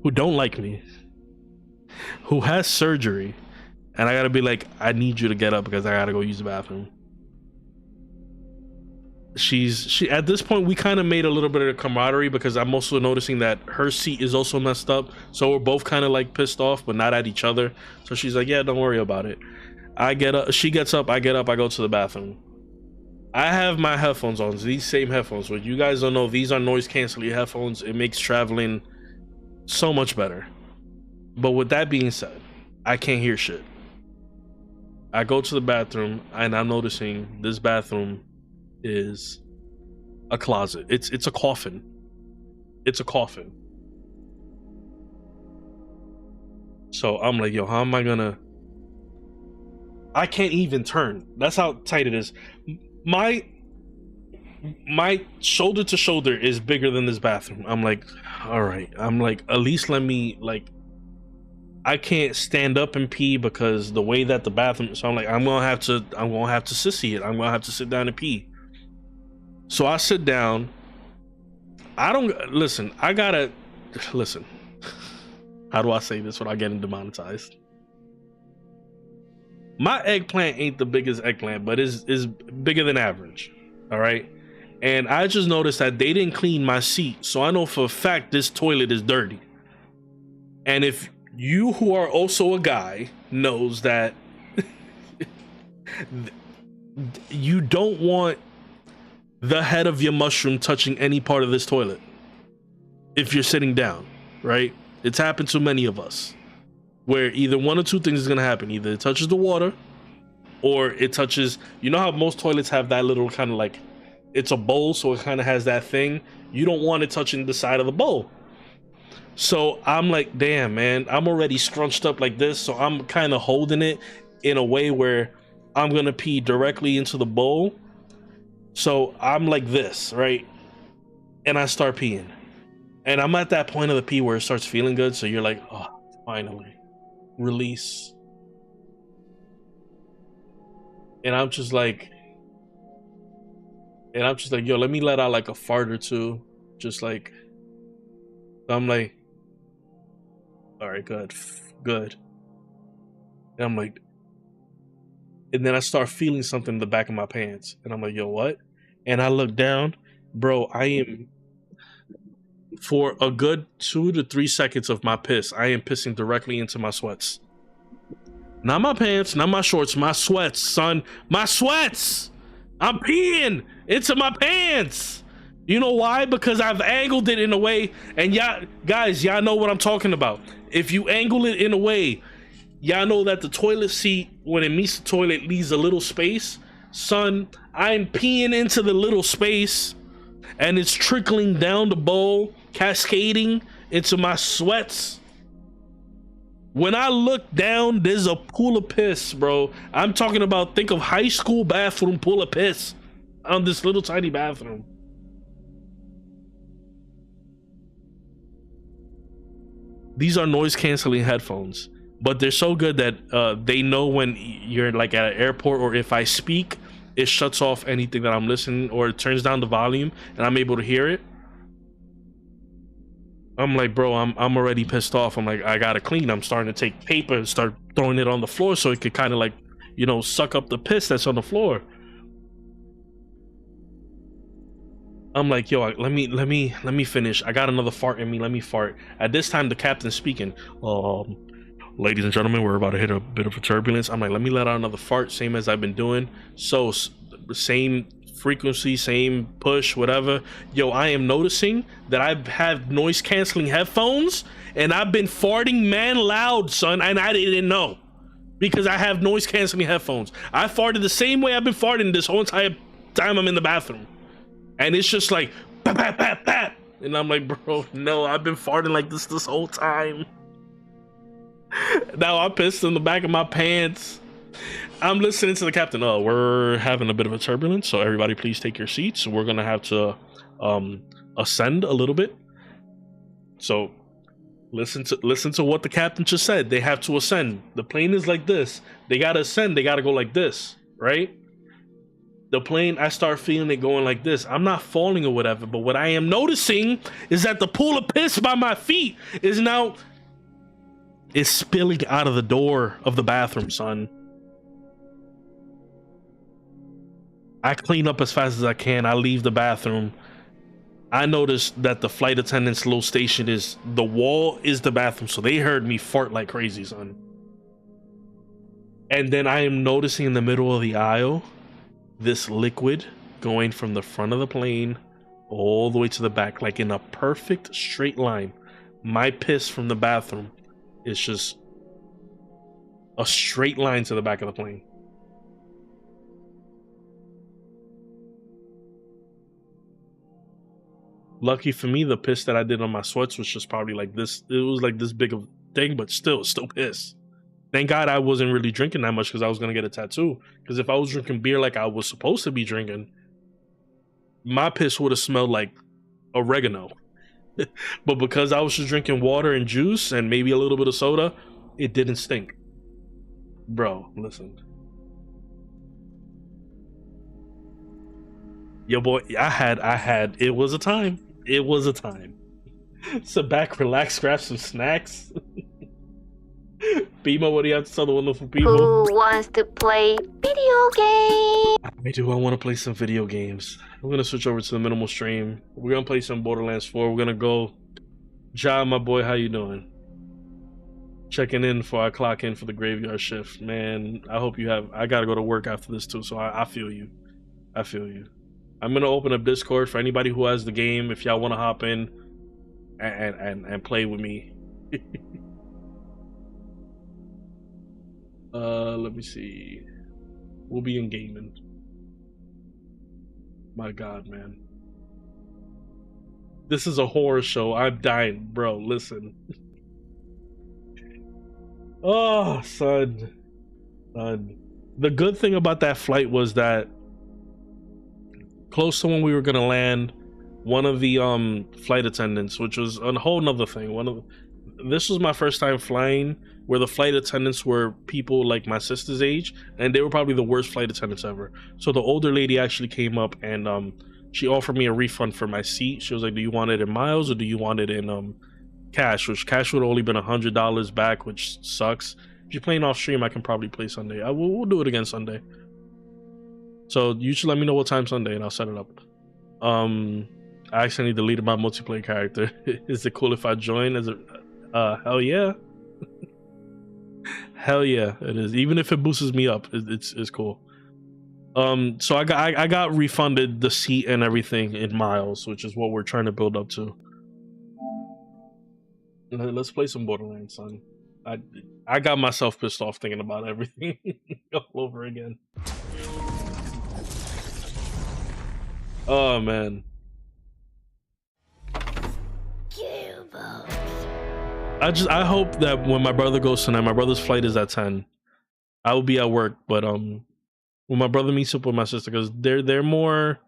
who don't like me, who has surgery. And I gotta be like, I need you to get up because I gotta go use the bathroom. She at this point, we kind of made a little bit of camaraderie because I'm also noticing that her seat is also messed up. So we're both kind of like pissed off, but not at each other. So she's like, yeah, don't worry about it. I get up, she gets up, I get up, I go to the bathroom. I have my headphones on, these same headphones. What you guys don't know, these are noise canceling headphones. It makes traveling so much better. But with that being said, I can't hear shit. I go to the bathroom and I'm noticing this bathroom is a closet. It's a coffin. It's a coffin. So I'm like, yo, how am I gonna? I can't even turn. That's how tight it is. My shoulder to shoulder is bigger than this bathroom. I'm like, all right. I'm like, at least let me like. I can't stand up and pee because the way that the bathroom. So I'm like, I'm gonna have to sissy it. I'm gonna have to sit down and pee. So I sit down. I don't listen. I gotta listen. How do I say this without getting demonetized? My eggplant ain't the biggest eggplant, but is bigger than average. All right. And I just noticed that they didn't clean my seat, so I know for a fact this toilet is dirty. And if you who are also a guy knows that you don't want the head of your mushroom touching any part of this toilet if you're sitting down, right? It's happened to many of us where either one or two things is going to happen. Either it touches the water or it touches, you know how most toilets have that little kind of like, it's a bowl, so it kind of has that thing. You don't want it touching the side of the bowl. So I'm like, damn, man, I'm already scrunched up like this. So I'm kind of holding it in a way where I'm going to pee directly into the bowl. So I'm like this, right? And I start peeing. And I'm at that point of the pee where it starts feeling good. So you're like, oh, finally, release. And I'm just like, yo, let me let out like a fart or two. Just like, I'm like, all right, good. And I'm like, and then I start feeling something in the back of my pants. And I'm like, yo, what? And I look down, bro, I am, for a good 2 to 3 seconds of my piss, I am pissing directly into my sweats. Not my pants, not my shorts, my sweats, son. My sweats! I'm peeing into my pants! You know why? Because I've angled it in a way, and y'all, guys, y'all know what I'm talking about. If you angle it in a way, y'all know that the toilet seat, when it meets the toilet, leaves a little space. Son, I'm peeing into the little space, and it's trickling down the bowl, cascading into my sweats. When I look down, there's a pool of piss, bro. I'm talking about, think of high school bathroom pool of piss on this little tiny bathroom. These are noise canceling headphones, but they're so good that they know when you're like at an airport, or if I speak, it shuts off anything that I'm listening, or it turns down the volume and I'm able to hear it. I'm like, bro, I'm already pissed off. I'm like, I gotta clean. I'm starting to take paper and start throwing it on the floor so it could kind of like, you know, suck up the piss that's on the floor. I'm like, yo, let me finish. I got another fart in me. Let me fart. At this time, the captain's speaking. Ladies and gentlemen, we're about to hit a bit of a turbulence. I'm like, let me let out another fart, same as I've been doing. So same frequency, same push, whatever. Yo, I am noticing that I have noise canceling headphones and I've been farting man loud, son, and I didn't know, because I have noise canceling headphones. I farted the same way I've been farting this whole entire time I'm in the bathroom, and it's just like pap, pap, pap, pap. And I'm like, bro, no, I've been farting like this whole time. Now I'm pissed in the back of my pants. I'm listening to the captain. Oh, we're having a bit of a turbulence, so everybody please take your seats. We're gonna have to ascend a little bit. So listen to what the captain just said. They have to ascend. The plane is like this. They gotta ascend. They gotta go like this, right? The plane, I start feeling it going like this. I'm not falling or whatever, but what I am noticing is that the pool of piss by my feet is now spilling out of the door of the bathroom, son. I clean up as fast as I can. I leave the bathroom. I noticed that the flight attendant's little station is, the wall is the bathroom, so they heard me fart like crazy, son. And then I am noticing in the middle of the aisle this liquid going from the front of the plane all the way to the back, like in a perfect straight line. My piss from the bathroom is just a straight line to the back of the plane. Lucky for me, the piss that I did on my sweats was just probably like this. It was like this big of thing, but still piss. Thank God I wasn't really drinking that much, because I was gonna get a tattoo. Because if I was drinking beer like I was supposed to be drinking, my piss would have smelled like oregano. But because I was just drinking water and juice and maybe a little bit of soda, it didn't stink. Bro, listen. Yo, boy, I had, it was a time. It was a time. Sit back, relax, grab some snacks. Bima, what do you have to tell the wonderful people? Who wants to play video games? I do. I want to play some video games. I'm gonna switch over to the minimal stream. We're gonna play some Borderlands 4. We're gonna go. Ja, my boy, how you doing? Checking in before I clock in for the graveyard shift. Man, I hope you have. I gotta go to work after this too, so I feel you. I feel you. I'm gonna open up Discord for anybody who has the game. If y'all want to hop in and play with me. Let me see. We'll be in gaming. My God, man. This is a horror show. I'm dying, bro. Listen. Oh, son. The good thing about that flight was that close to when we were gonna land, one of the flight attendants, which was a whole nother thing. This was my first time flying where the flight attendants were people like my sister's age, and they were probably the worst flight attendants ever. So the older lady actually came up and she offered me a refund for my seat. She was like, do you want it in miles or do you want it in cash? Which cash would have only been $100 back, which sucks. If you're playing off stream, I can probably play Sunday. We'll do it again Sunday. So you should let me know what time Sunday and I'll set it up. I accidentally deleted my multiplayer character. Is it cool if I join? Is it hell yeah. Hell yeah, it is. Even if it boosts me up, it's cool. So I got refunded the seat and everything in miles, which is what we're trying to build up to. Let's play some Borderlands, son. I got myself pissed off thinking about everything all over again. Oh man. I hope that when my brother goes tonight, my brother's flight is at 10. I will be at work, but when my brother meets up with my sister, because they're more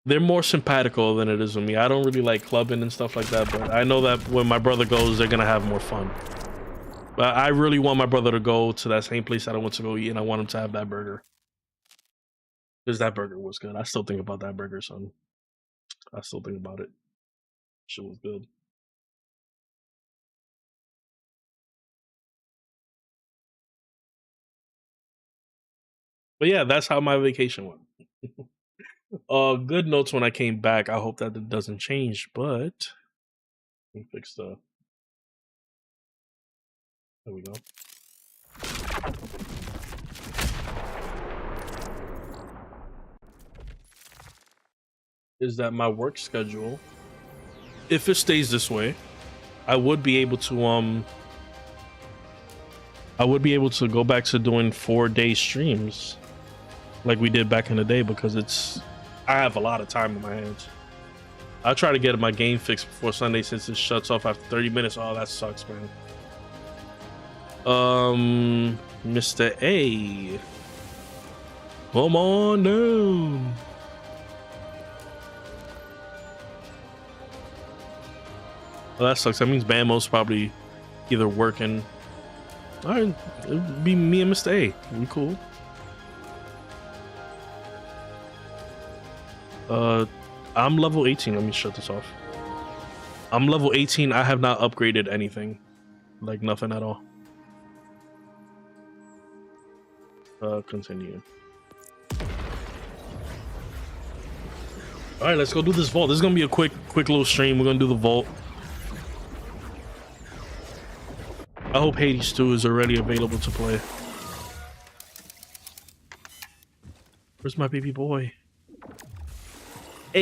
they're more simpatico than it is with me. I don't really like clubbing and stuff like that, but I know that when my brother goes, they're gonna have more fun. But I really want my brother to go to that same place that I went to go eat, and I want him to have that burger. Because that burger was good. I still think about that burger, son. I still think about it. Shit was good. But yeah, that's how my vacation went. Good notes when I came back. I hope that it doesn't change, but let me fix the. There we go. Is that my work schedule? If it stays this way, I would be able to go back to doing 4-day streams like we did back in the day, because I have a lot of time on my hands. I'll try to get my game fixed before Sunday, since it shuts off after 30 minutes. Oh, that sucks, man. Mr. A, come on down. Well, that sucks. That means Bambo's probably either working. All right, it'd be me and Mr. A. We cool. I'm level 18. Let me shut this off. I'm level 18. I have not upgraded anything. Like nothing at all. Continue. All right, let's go do this vault. This is gonna be a quick little stream. We're gonna do the vault. I hope Hades 2 is already available to play. Where's my baby boy? Hey,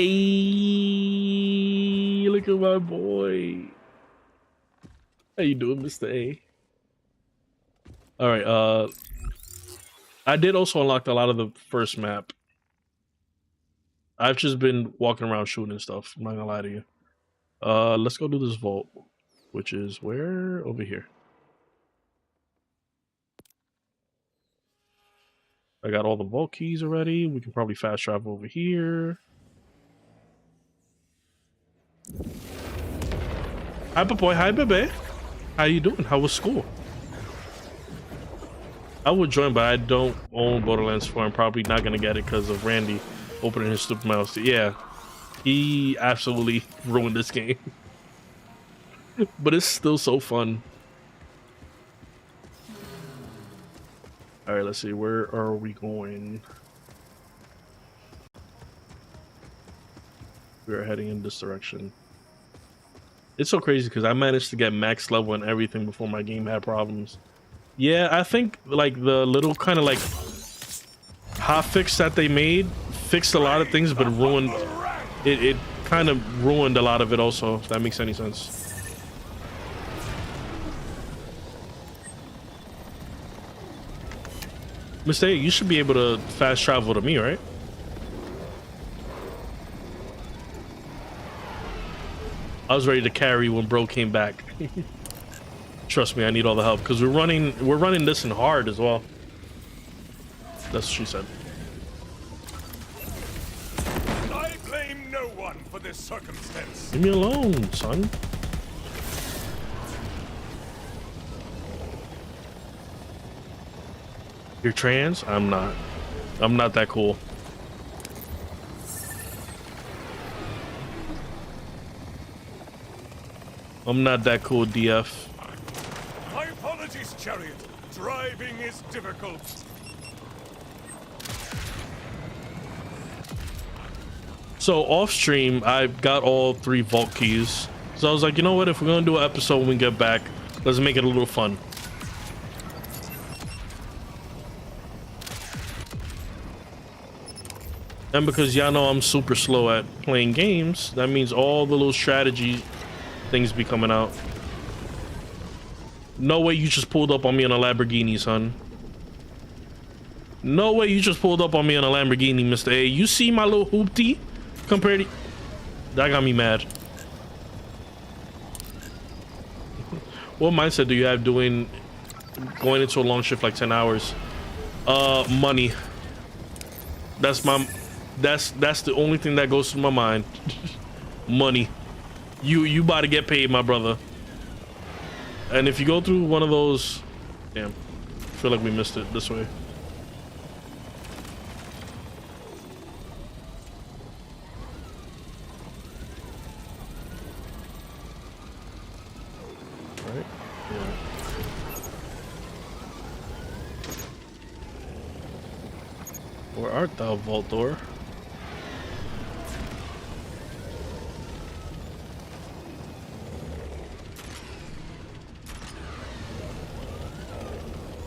look at my boy. How you doing, Mr. A? All right, I did also unlock a lot of the first map. I've just been walking around shooting stuff. I'm not gonna lie to you. Let's go do this vault, which is where? Over here. I got all the vault keys already. We can probably fast travel over here. Hi, boy. Hi, baby. How you doing? How was school? I would join, but I don't own Borderlands 4. I'm probably not gonna get it because of Randy opening his stupid mouth. Yeah, he absolutely ruined this game. But it's still so fun. All right, let's see. Where are we going? We are heading in this direction. It's so crazy because I managed to get max level and everything before my game had problems. Yeah, I think like the little kind of like hot fix that they made fixed a lot of things, but ruined it kind of ruined a lot of it also, if that makes any sense. Mistake, you should be able to fast travel to me, right? I was ready to carry when bro came back. Trust me, I need all the help because we're running this in hard as well. That's what she said. I blame no one for this circumstance. Leave me alone, son. You're trans? I'm not. I'm not that cool. I'm not that cool, DF. My apologies, Chariot. Driving is difficult. So off stream, I got all 3 vault keys. So I was like, you know what? If we're gonna do an episode when we get back, let's make it a little fun. And because y'all know I'm super slow at playing games, that means all the little strategy things be coming out. No way you just pulled up on me on a Lamborghini, son. No way you just pulled up on me on a Lamborghini, Mr. A. You see my little hoopty compared to... That got me mad. What mindset do you have going into a long shift like 10 hours? Money. That's That's the only thing that goes through my mind. Money. You about to get paid, my brother. And if you go through one of those, damn, I feel like we missed it this way. Right? Yeah. Where art thou, Voltor?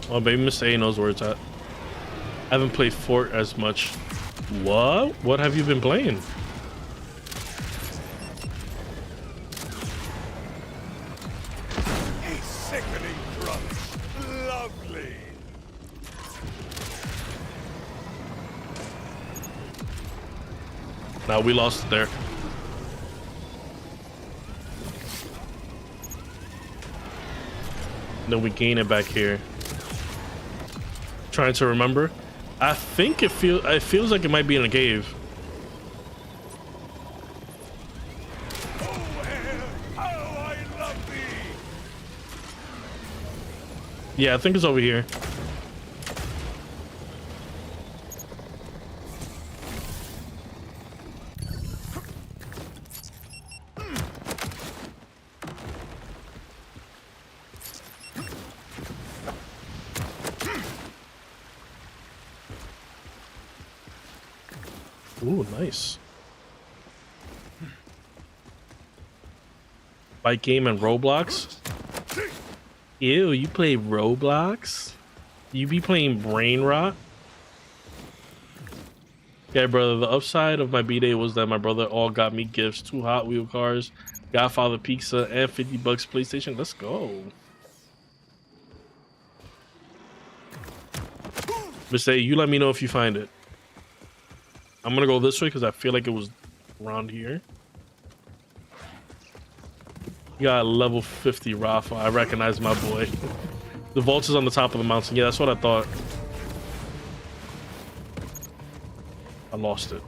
Oh, baby, Mr. A knows where it's at. I haven't played Fort as much. What? What have you been playing? A sickening crunch. Lovely. Nah, we lost it there. Then we gain it back here. Trying to remember. I think it feels like it might be in a cave. Oh, air. Oh, I love thee. Yeah, I think it's over here. Ooh, nice. Bike game and Roblox? Ew, you play Roblox? You be playing Brain Rot? Yeah, brother, the upside of my B-Day was that my brother all got me gifts, 2 Hot Wheel cars, Godfather pizza, and $50 PlayStation. Let's go. Mr. A, you let me know if you find it. I'm gonna go this way because I feel like it was around here. You got a level 50 Rafa. I recognize my boy. The vault is on the top of the mountain. Yeah, that's what I thought. I lost it.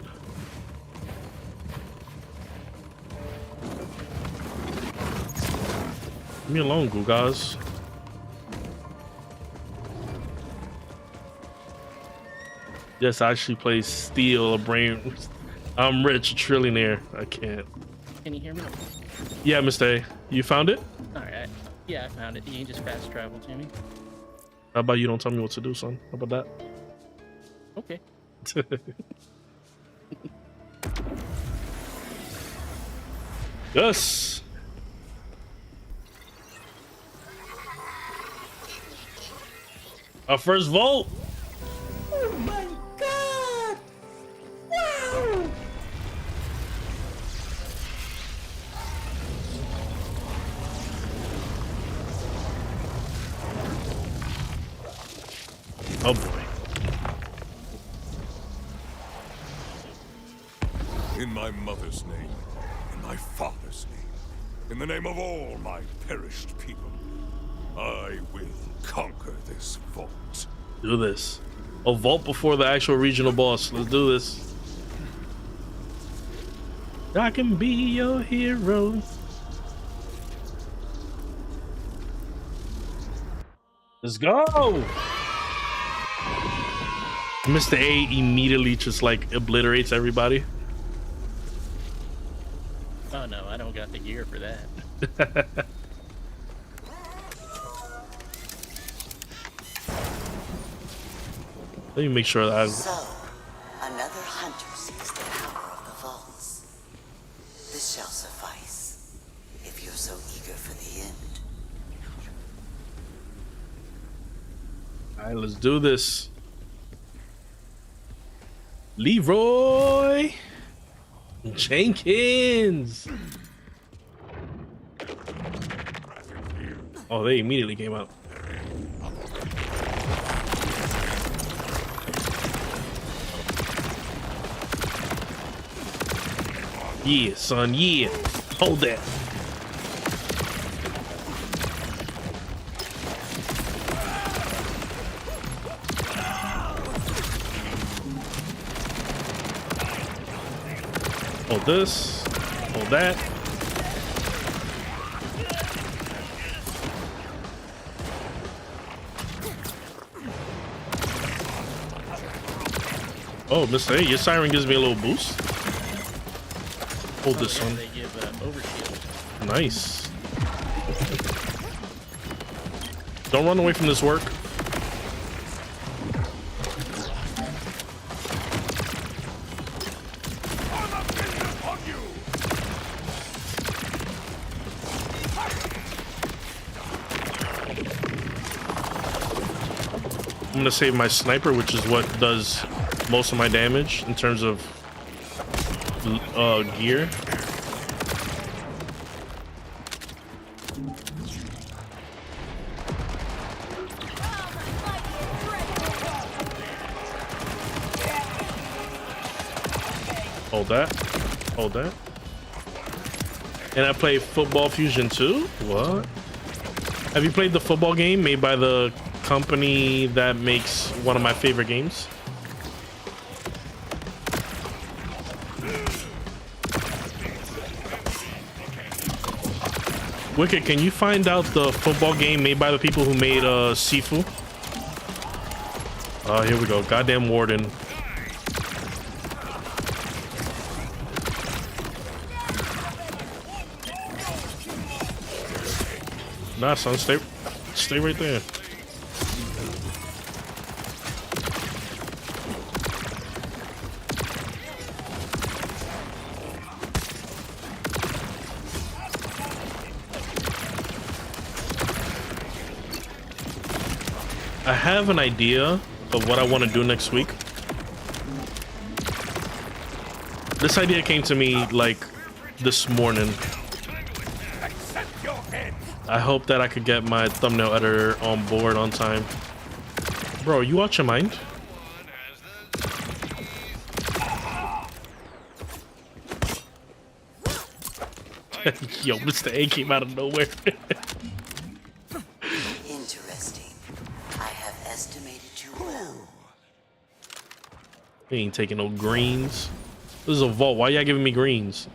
Leave me alone, Gugas. Yes, I actually play Steel, a brain. I'm rich, a trillionaire. I can't. Can you hear me? Yeah, Mr. A. You found it? Alright. Yeah, I found it. You can just fast travel to me. How about you don't tell me what to do, son? How about that? Okay. Yes. Our first vault. Oh my god! Wow! Oh boy. In my mother's name, in my father's name, in the name of all my perished people, I will conquer this vault. Do this. A vault before the actual regional boss. Let's do this. I can be your hero. Let's go. Mr. A immediately just like obliterates everybody. Oh no, I don't got the gear for that. Let me make sure that I... So, another hunter sees the power of the vaults. This shall suffice, if you're so eager for the end. Alright, let's do this. Leroy Jenkins. Oh, they immediately came out. Yeah, son, yeah. Hold that. Hold this. Hold that. Oh, Mr. A, your siren gives me a little boost. Hold this one. They give overkill. Nice. Don't run away from this work. I'm gonna save my sniper, which is what does most of my damage in terms of gear. Hold that. Hold that. And I play Football Fusion too? What? Have you played the football game made by the company that makes one of my favorite games? Wicked, can you find out the football game made by the people who made Sifu? Oh, here we go. Goddamn warden. Nah, son, stay right there. I have an idea of what I want to do next week. This idea came to me like this morning. I hope that I could get my thumbnail editor on board on time. Bro, you out your mind? Yo, Mr. A came out of nowhere. Interesting. I have estimated you well. He ain't taking no greens. This is a vault. Why y'all giving me greens?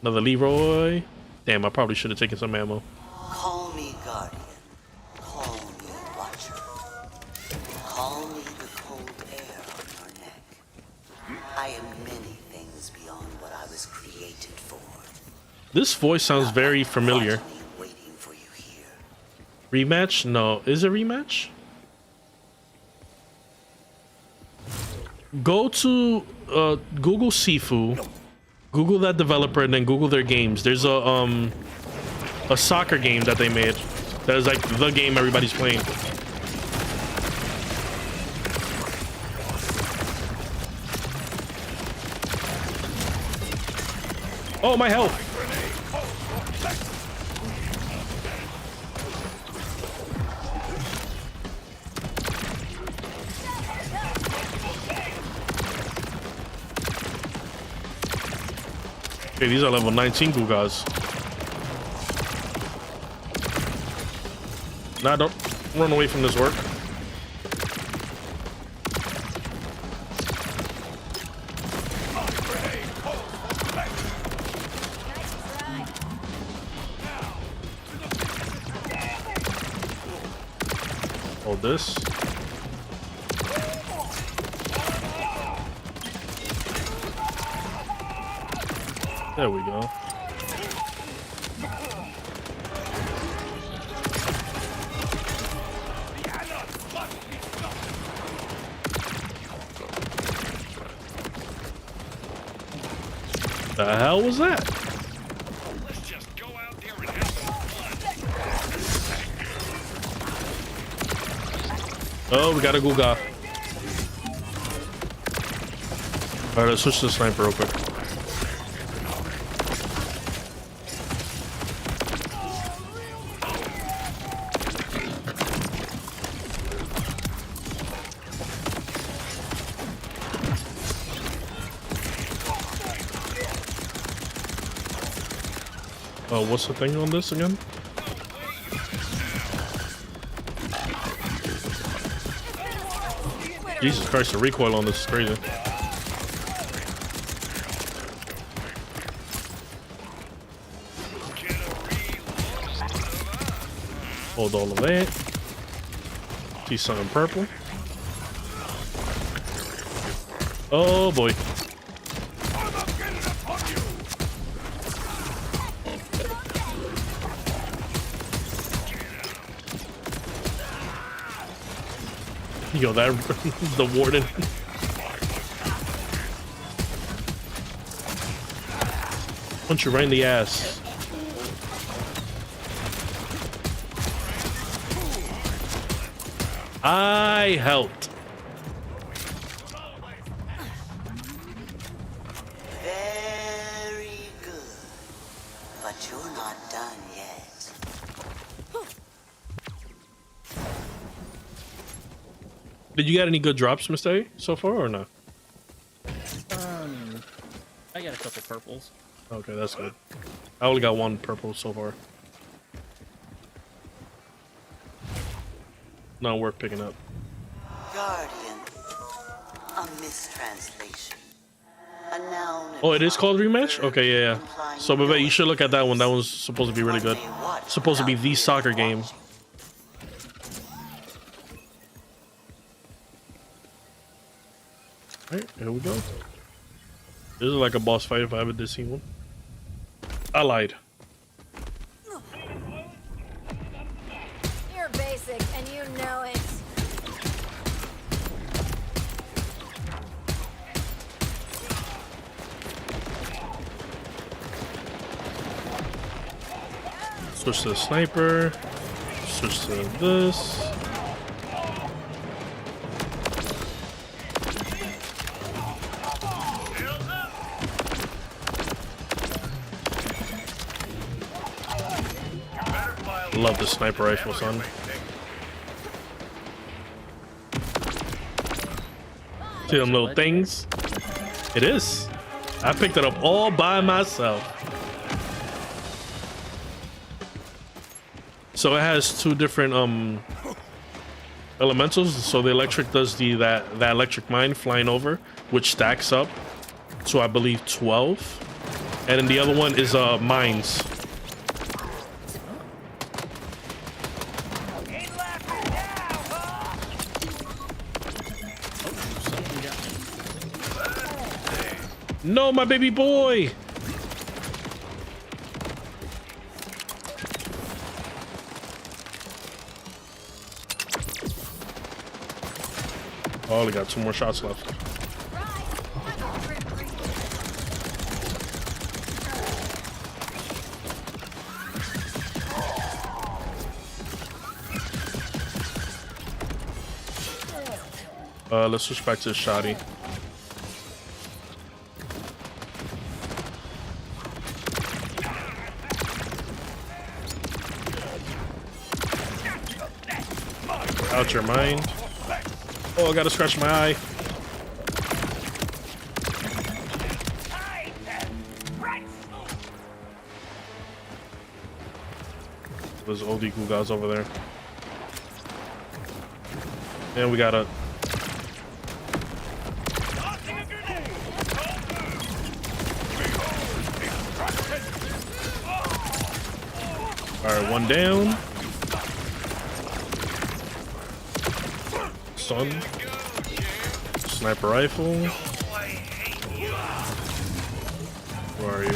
Another Leroy. Damn, I probably should have taken some ammo. Call me guardian. Call me watcher. Call me the cold air on your neck. I am many things beyond what I was created for. This voice sounds very familiar. Waiting for you here. Rematch? No. Is it rematch? Go to Google Sifu. Google that developer and then Google their games. There's a soccer game that they made that is like the game everybody's playing. Oh, my health. Okay, these are level 19 Gugas. Nah, don't run away from this work. Hold this. There we go. The hell was that? Let's just go out there and have some fun. Oh, we got a Guga. Alright, let's switch to the sniper real quick. Oh, what's the thing on this again? Jesus Christ, the recoil on this is crazy. Hold all of that. See something purple. Oh boy. Yo, that the warden. Punch you right in the ass. I helped. Very good. But you're not done yet. Did you get any good drops, Mr. A, so far, or no? I got a couple purples. Okay, that's good. I only got one purple so far. Not worth picking up. Guardian. A mistranslation. A noun. Oh, it is called Rematch? Okay, yeah. So, Bebe, you should look at that one. That one's supposed to be really good. Supposed to be the soccer game. Alright, here we go. This is like a boss fight if I ever did see one. I lied. You're basic, and you know it. Switch to the sniper. Switch to this. Love the sniper rifle, son. See them little things? It is. I picked it up all by myself. So it has two different elementals. So the electric does that electric mine flying over, which stacks up to I believe 12. And then the other one is mines. No, my baby boy. Oh, we got 2 more shots left. Let's switch back to the shotty. Out your mind. Oh, I gotta scratch my eye. Those oldie goo guys over there. And we got a. Alright, one down. Stun. Sniper rifle. Where are you?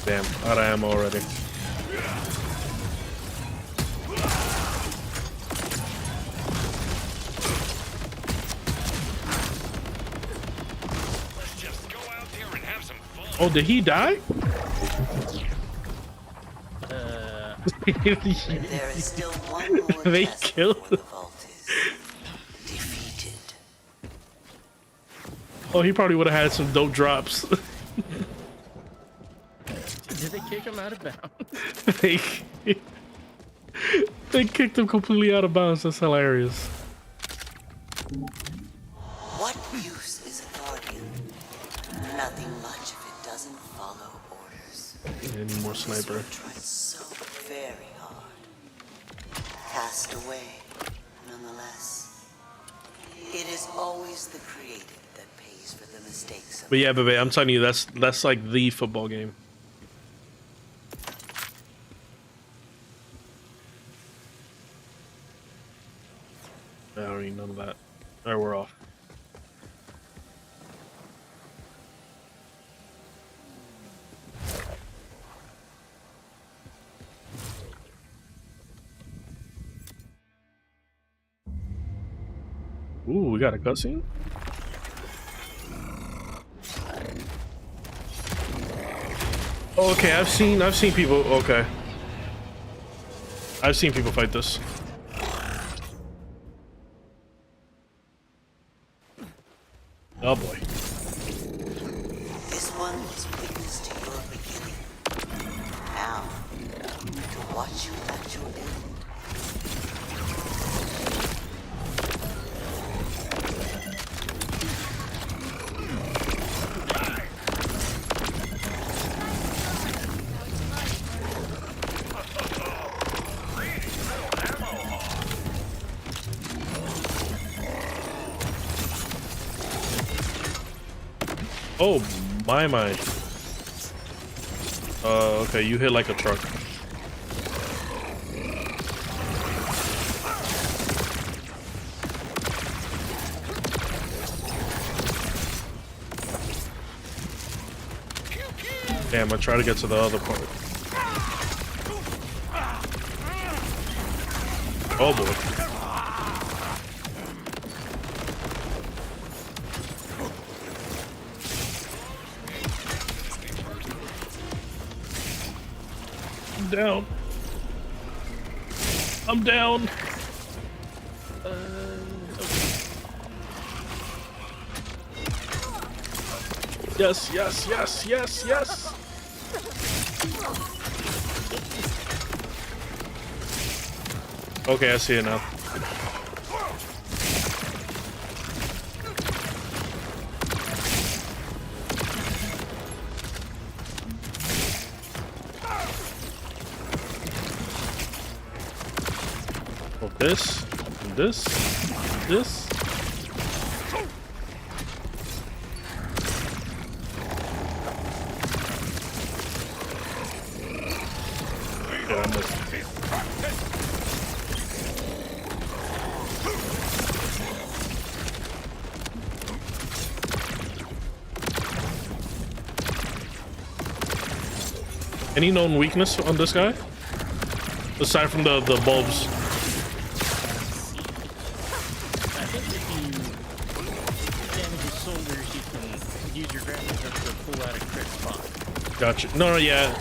Damn, out of ammo already. Oh, did he die? There is still one more They test killed before the vault is defeated. Oh, he probably would have had some dope drops. Did they kick him out of bounds? They kicked him completely out of bounds. That's hilarious. What use is a guardian? Nothing much if it doesn't follow orders. Any more sniper? Tried so very hard. Cast away, nonetheless. It is always the creative that pays for the mistakes of But yeah, baby, I'm telling you, that's like the football game. I don't need none of that. Alright, we're off. Ooh, we got a cutscene? Okay, I've seen people. Okay, I've seen people fight this. Oh boy. This one was witness to your beginning. Now, to watch you at your end. Oh my. Okay, you hit like a truck. Damn, I try to get to the other part. Oh boy. I'm down. I'm down. Yes, yes, yes, yes, yes. Okay, I see it now. Oh, this, this. Yeah, I missed. Any known weakness on this guy? Aside from the bulbs. I think if you damage his soldiers, you can use your grappling hook to pull out a crit spot. Gotcha. No, yeah.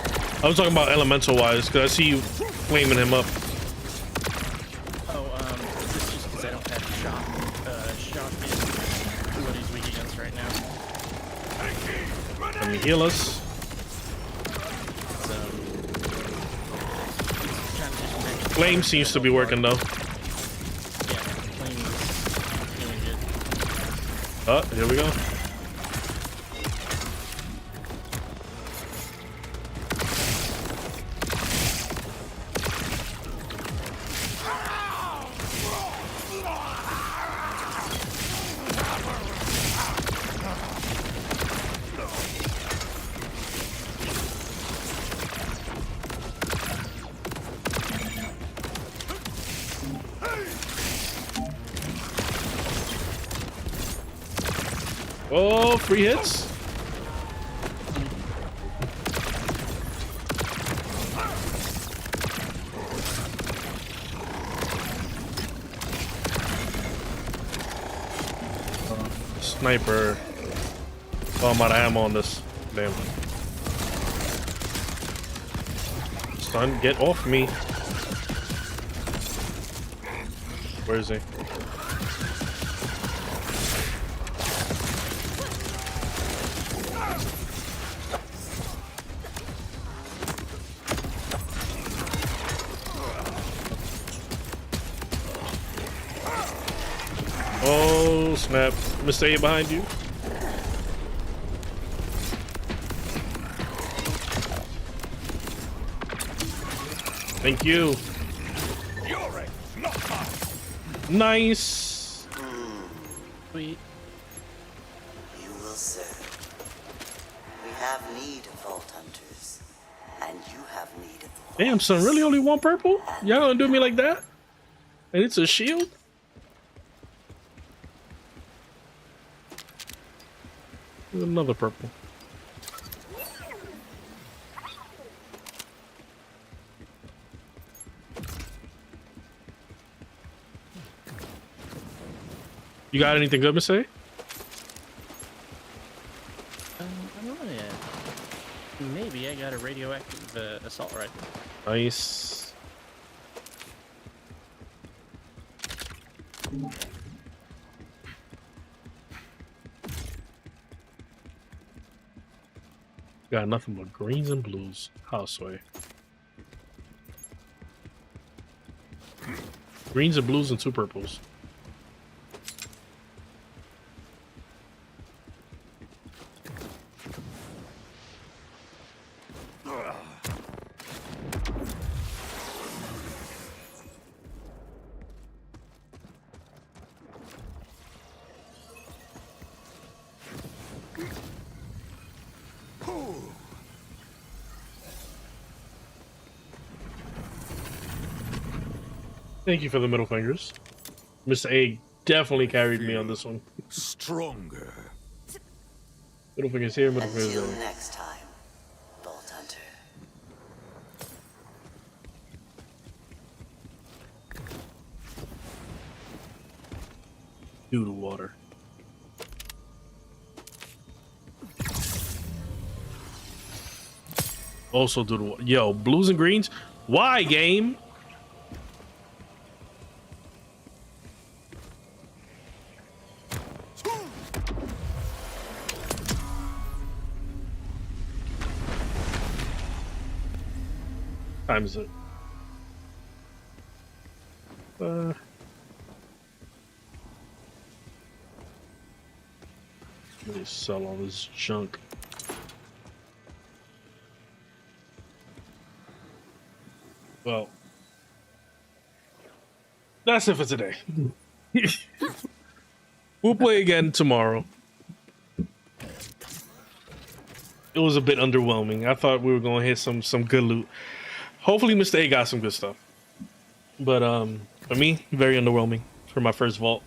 I was talking about elemental wise, because I see you flaming him up. Oh, this is just because I don't have shock. Shock is what he's weak against right now. Let me heal us. So, kind of just magic. Flame seems to be working though. Yeah, flame is doing good. Oh, here we go. Oh, free hits. Sniper. Oh, I'm out of ammo on this. Damn. Son, get off me. Where is he? Oh, snap. I'm gonna stay behind you. Thank you. Nice. Sweet. You will serve. We have need of vault hunters, and you have need of the Damn, son, really only one purple? Y'all gonna do me like that? And it's a shield? There's another purple. You got anything good to say? I don't know yet. Maybe I got a radioactive assault rifle. Nice. Got nothing but greens and blues. Houseway. Greens and blues and 2 purples. Thank you for the middle fingers. Mr. A definitely carried me on this one. Stronger. Middle fingers here, middle fingers Until there. next time, Vault Hunter. Doodle water. Also doodle water. Yo, blues and greens? Why, game? Time is it? Let me sell all this junk. Well, that's it for today. We'll play again tomorrow. It was a bit underwhelming. I thought we were gonna hit some good loot. Hopefully Mr. A got some good stuff. But for me, very underwhelming for my first vault.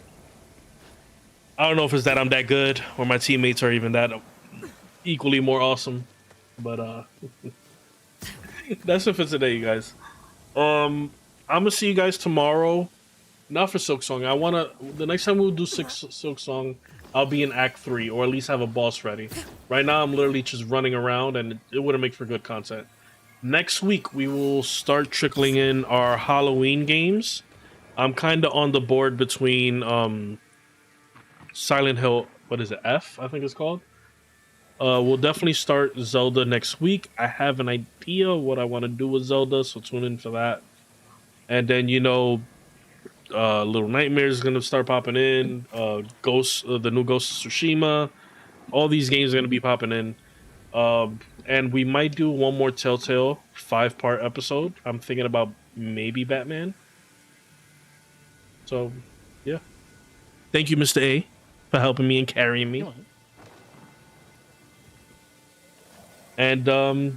I don't know if it's that I'm that good or my teammates are even that equally more awesome. But that's it for today, you guys. I'm gonna see you guys tomorrow. Not for Silk Song. The next time we'll do Silk Song, I'll be in Act 3 or at least have a boss ready. Right now I'm literally just running around and it wouldn't make for good content. Next week, we will start trickling in our Halloween games. I'm kind of on the board between Silent Hill, what is it, F, I think it's called. We'll definitely start Zelda next week. I have an idea what I want to do with Zelda, so tune in for that. And then, you know, Little Nightmares is going to start popping in. The new Ghost of Tsushima. All these games are going to be popping in. And we might do one more Telltale 5-part episode. I'm thinking about maybe Batman. So, yeah. Thank you, Mr. A, for helping me and carrying me. And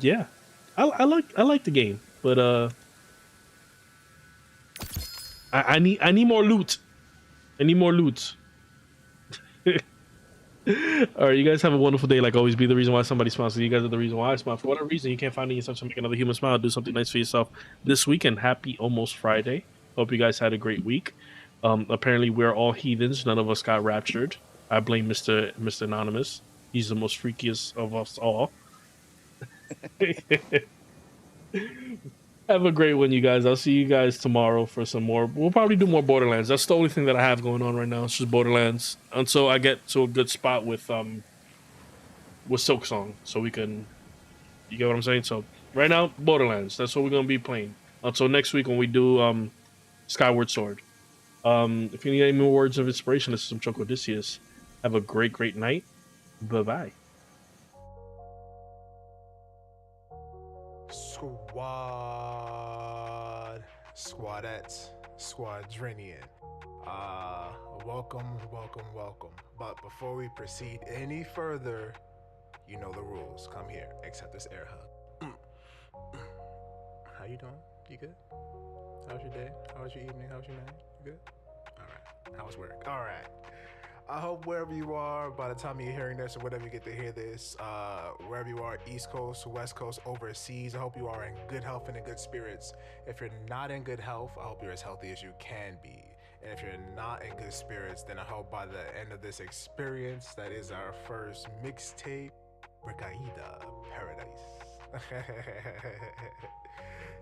yeah, I like the game, but I need more loot. I need more loot. All right, you guys have a wonderful day. Like always, be the reason why somebody smiles. So you guys are the reason why I smile. For whatever reason, you can't find it yourself to make another human smile. Do something nice for yourself this weekend. Happy almost Friday. Hope you guys had a great week. Apparently, we're all heathens. None of us got raptured. I blame Mr. Anonymous. He's the most freakiest of us all. Have a great one, you guys. I'll see you guys tomorrow for some more. We'll probably do more Borderlands. That's the only thing that I have going on right now. It's just Borderlands until I get to a good spot with Silk Song, so we can. You get what I'm saying? So right now, Borderlands. That's what we're gonna be playing until next week when we do Skyward Sword. If you need any more words of inspiration, this is some Choco Odysseus. Have a great night. Bye bye. Squad, Squadettes, Squadrinian. welcome. But before we proceed any further, you know the rules. Come here, accept this air hug. How you doing? You good? How was your day? How was your evening? How was your night? You good? All right. How was work? All right. I hope wherever you are, by the time you're hearing this or whatever you get to hear this, wherever you are, East Coast, West Coast, overseas, I hope you are in good health and in good spirits. If you're not in good health, I hope you're as healthy as you can be. And if you're not in good spirits, then I hope by the end of this experience, that is our first mixtape, Recaída Paradise.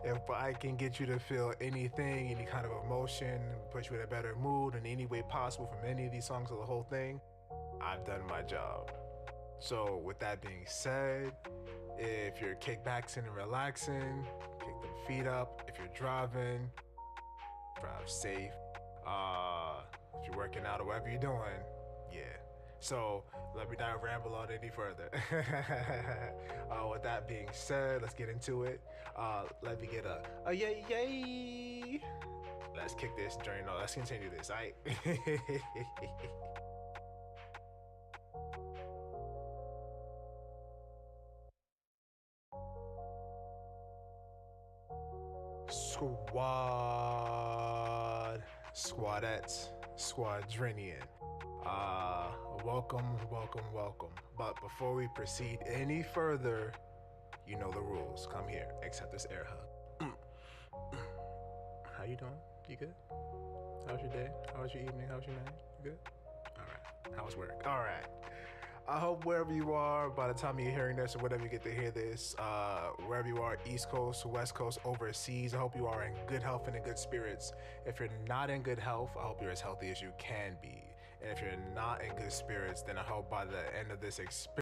If I can get you to feel anything, any kind of emotion, put you in a better mood in any way possible from any of these songs or the whole thing, I've done my job. So with that being said, if you're kickbacking and relaxing, kick them feet up. If you're driving, drive safe. If you're working out or whatever you're doing, yeah. So let me not ramble on any further. With that being said, let's get into it. Let me get a yay yay. Let's kick this journey. No, let's continue this. All right. Squadettes, Squadrinian. Welcome. But before we proceed any further, you know the rules. Come here, accept this air hug. How you doing? You good? How was your day? How was your evening? How was your night? You good? All right. How was work? All right. I hope wherever you are, by the time you're hearing this or whatever you get to hear this, wherever you are, East Coast, West Coast, overseas, I hope you are in good health and in good spirits. If you're not in good health, I hope you're as healthy as you can be. And if you're not in good spirits, then I hope by the end of this experience,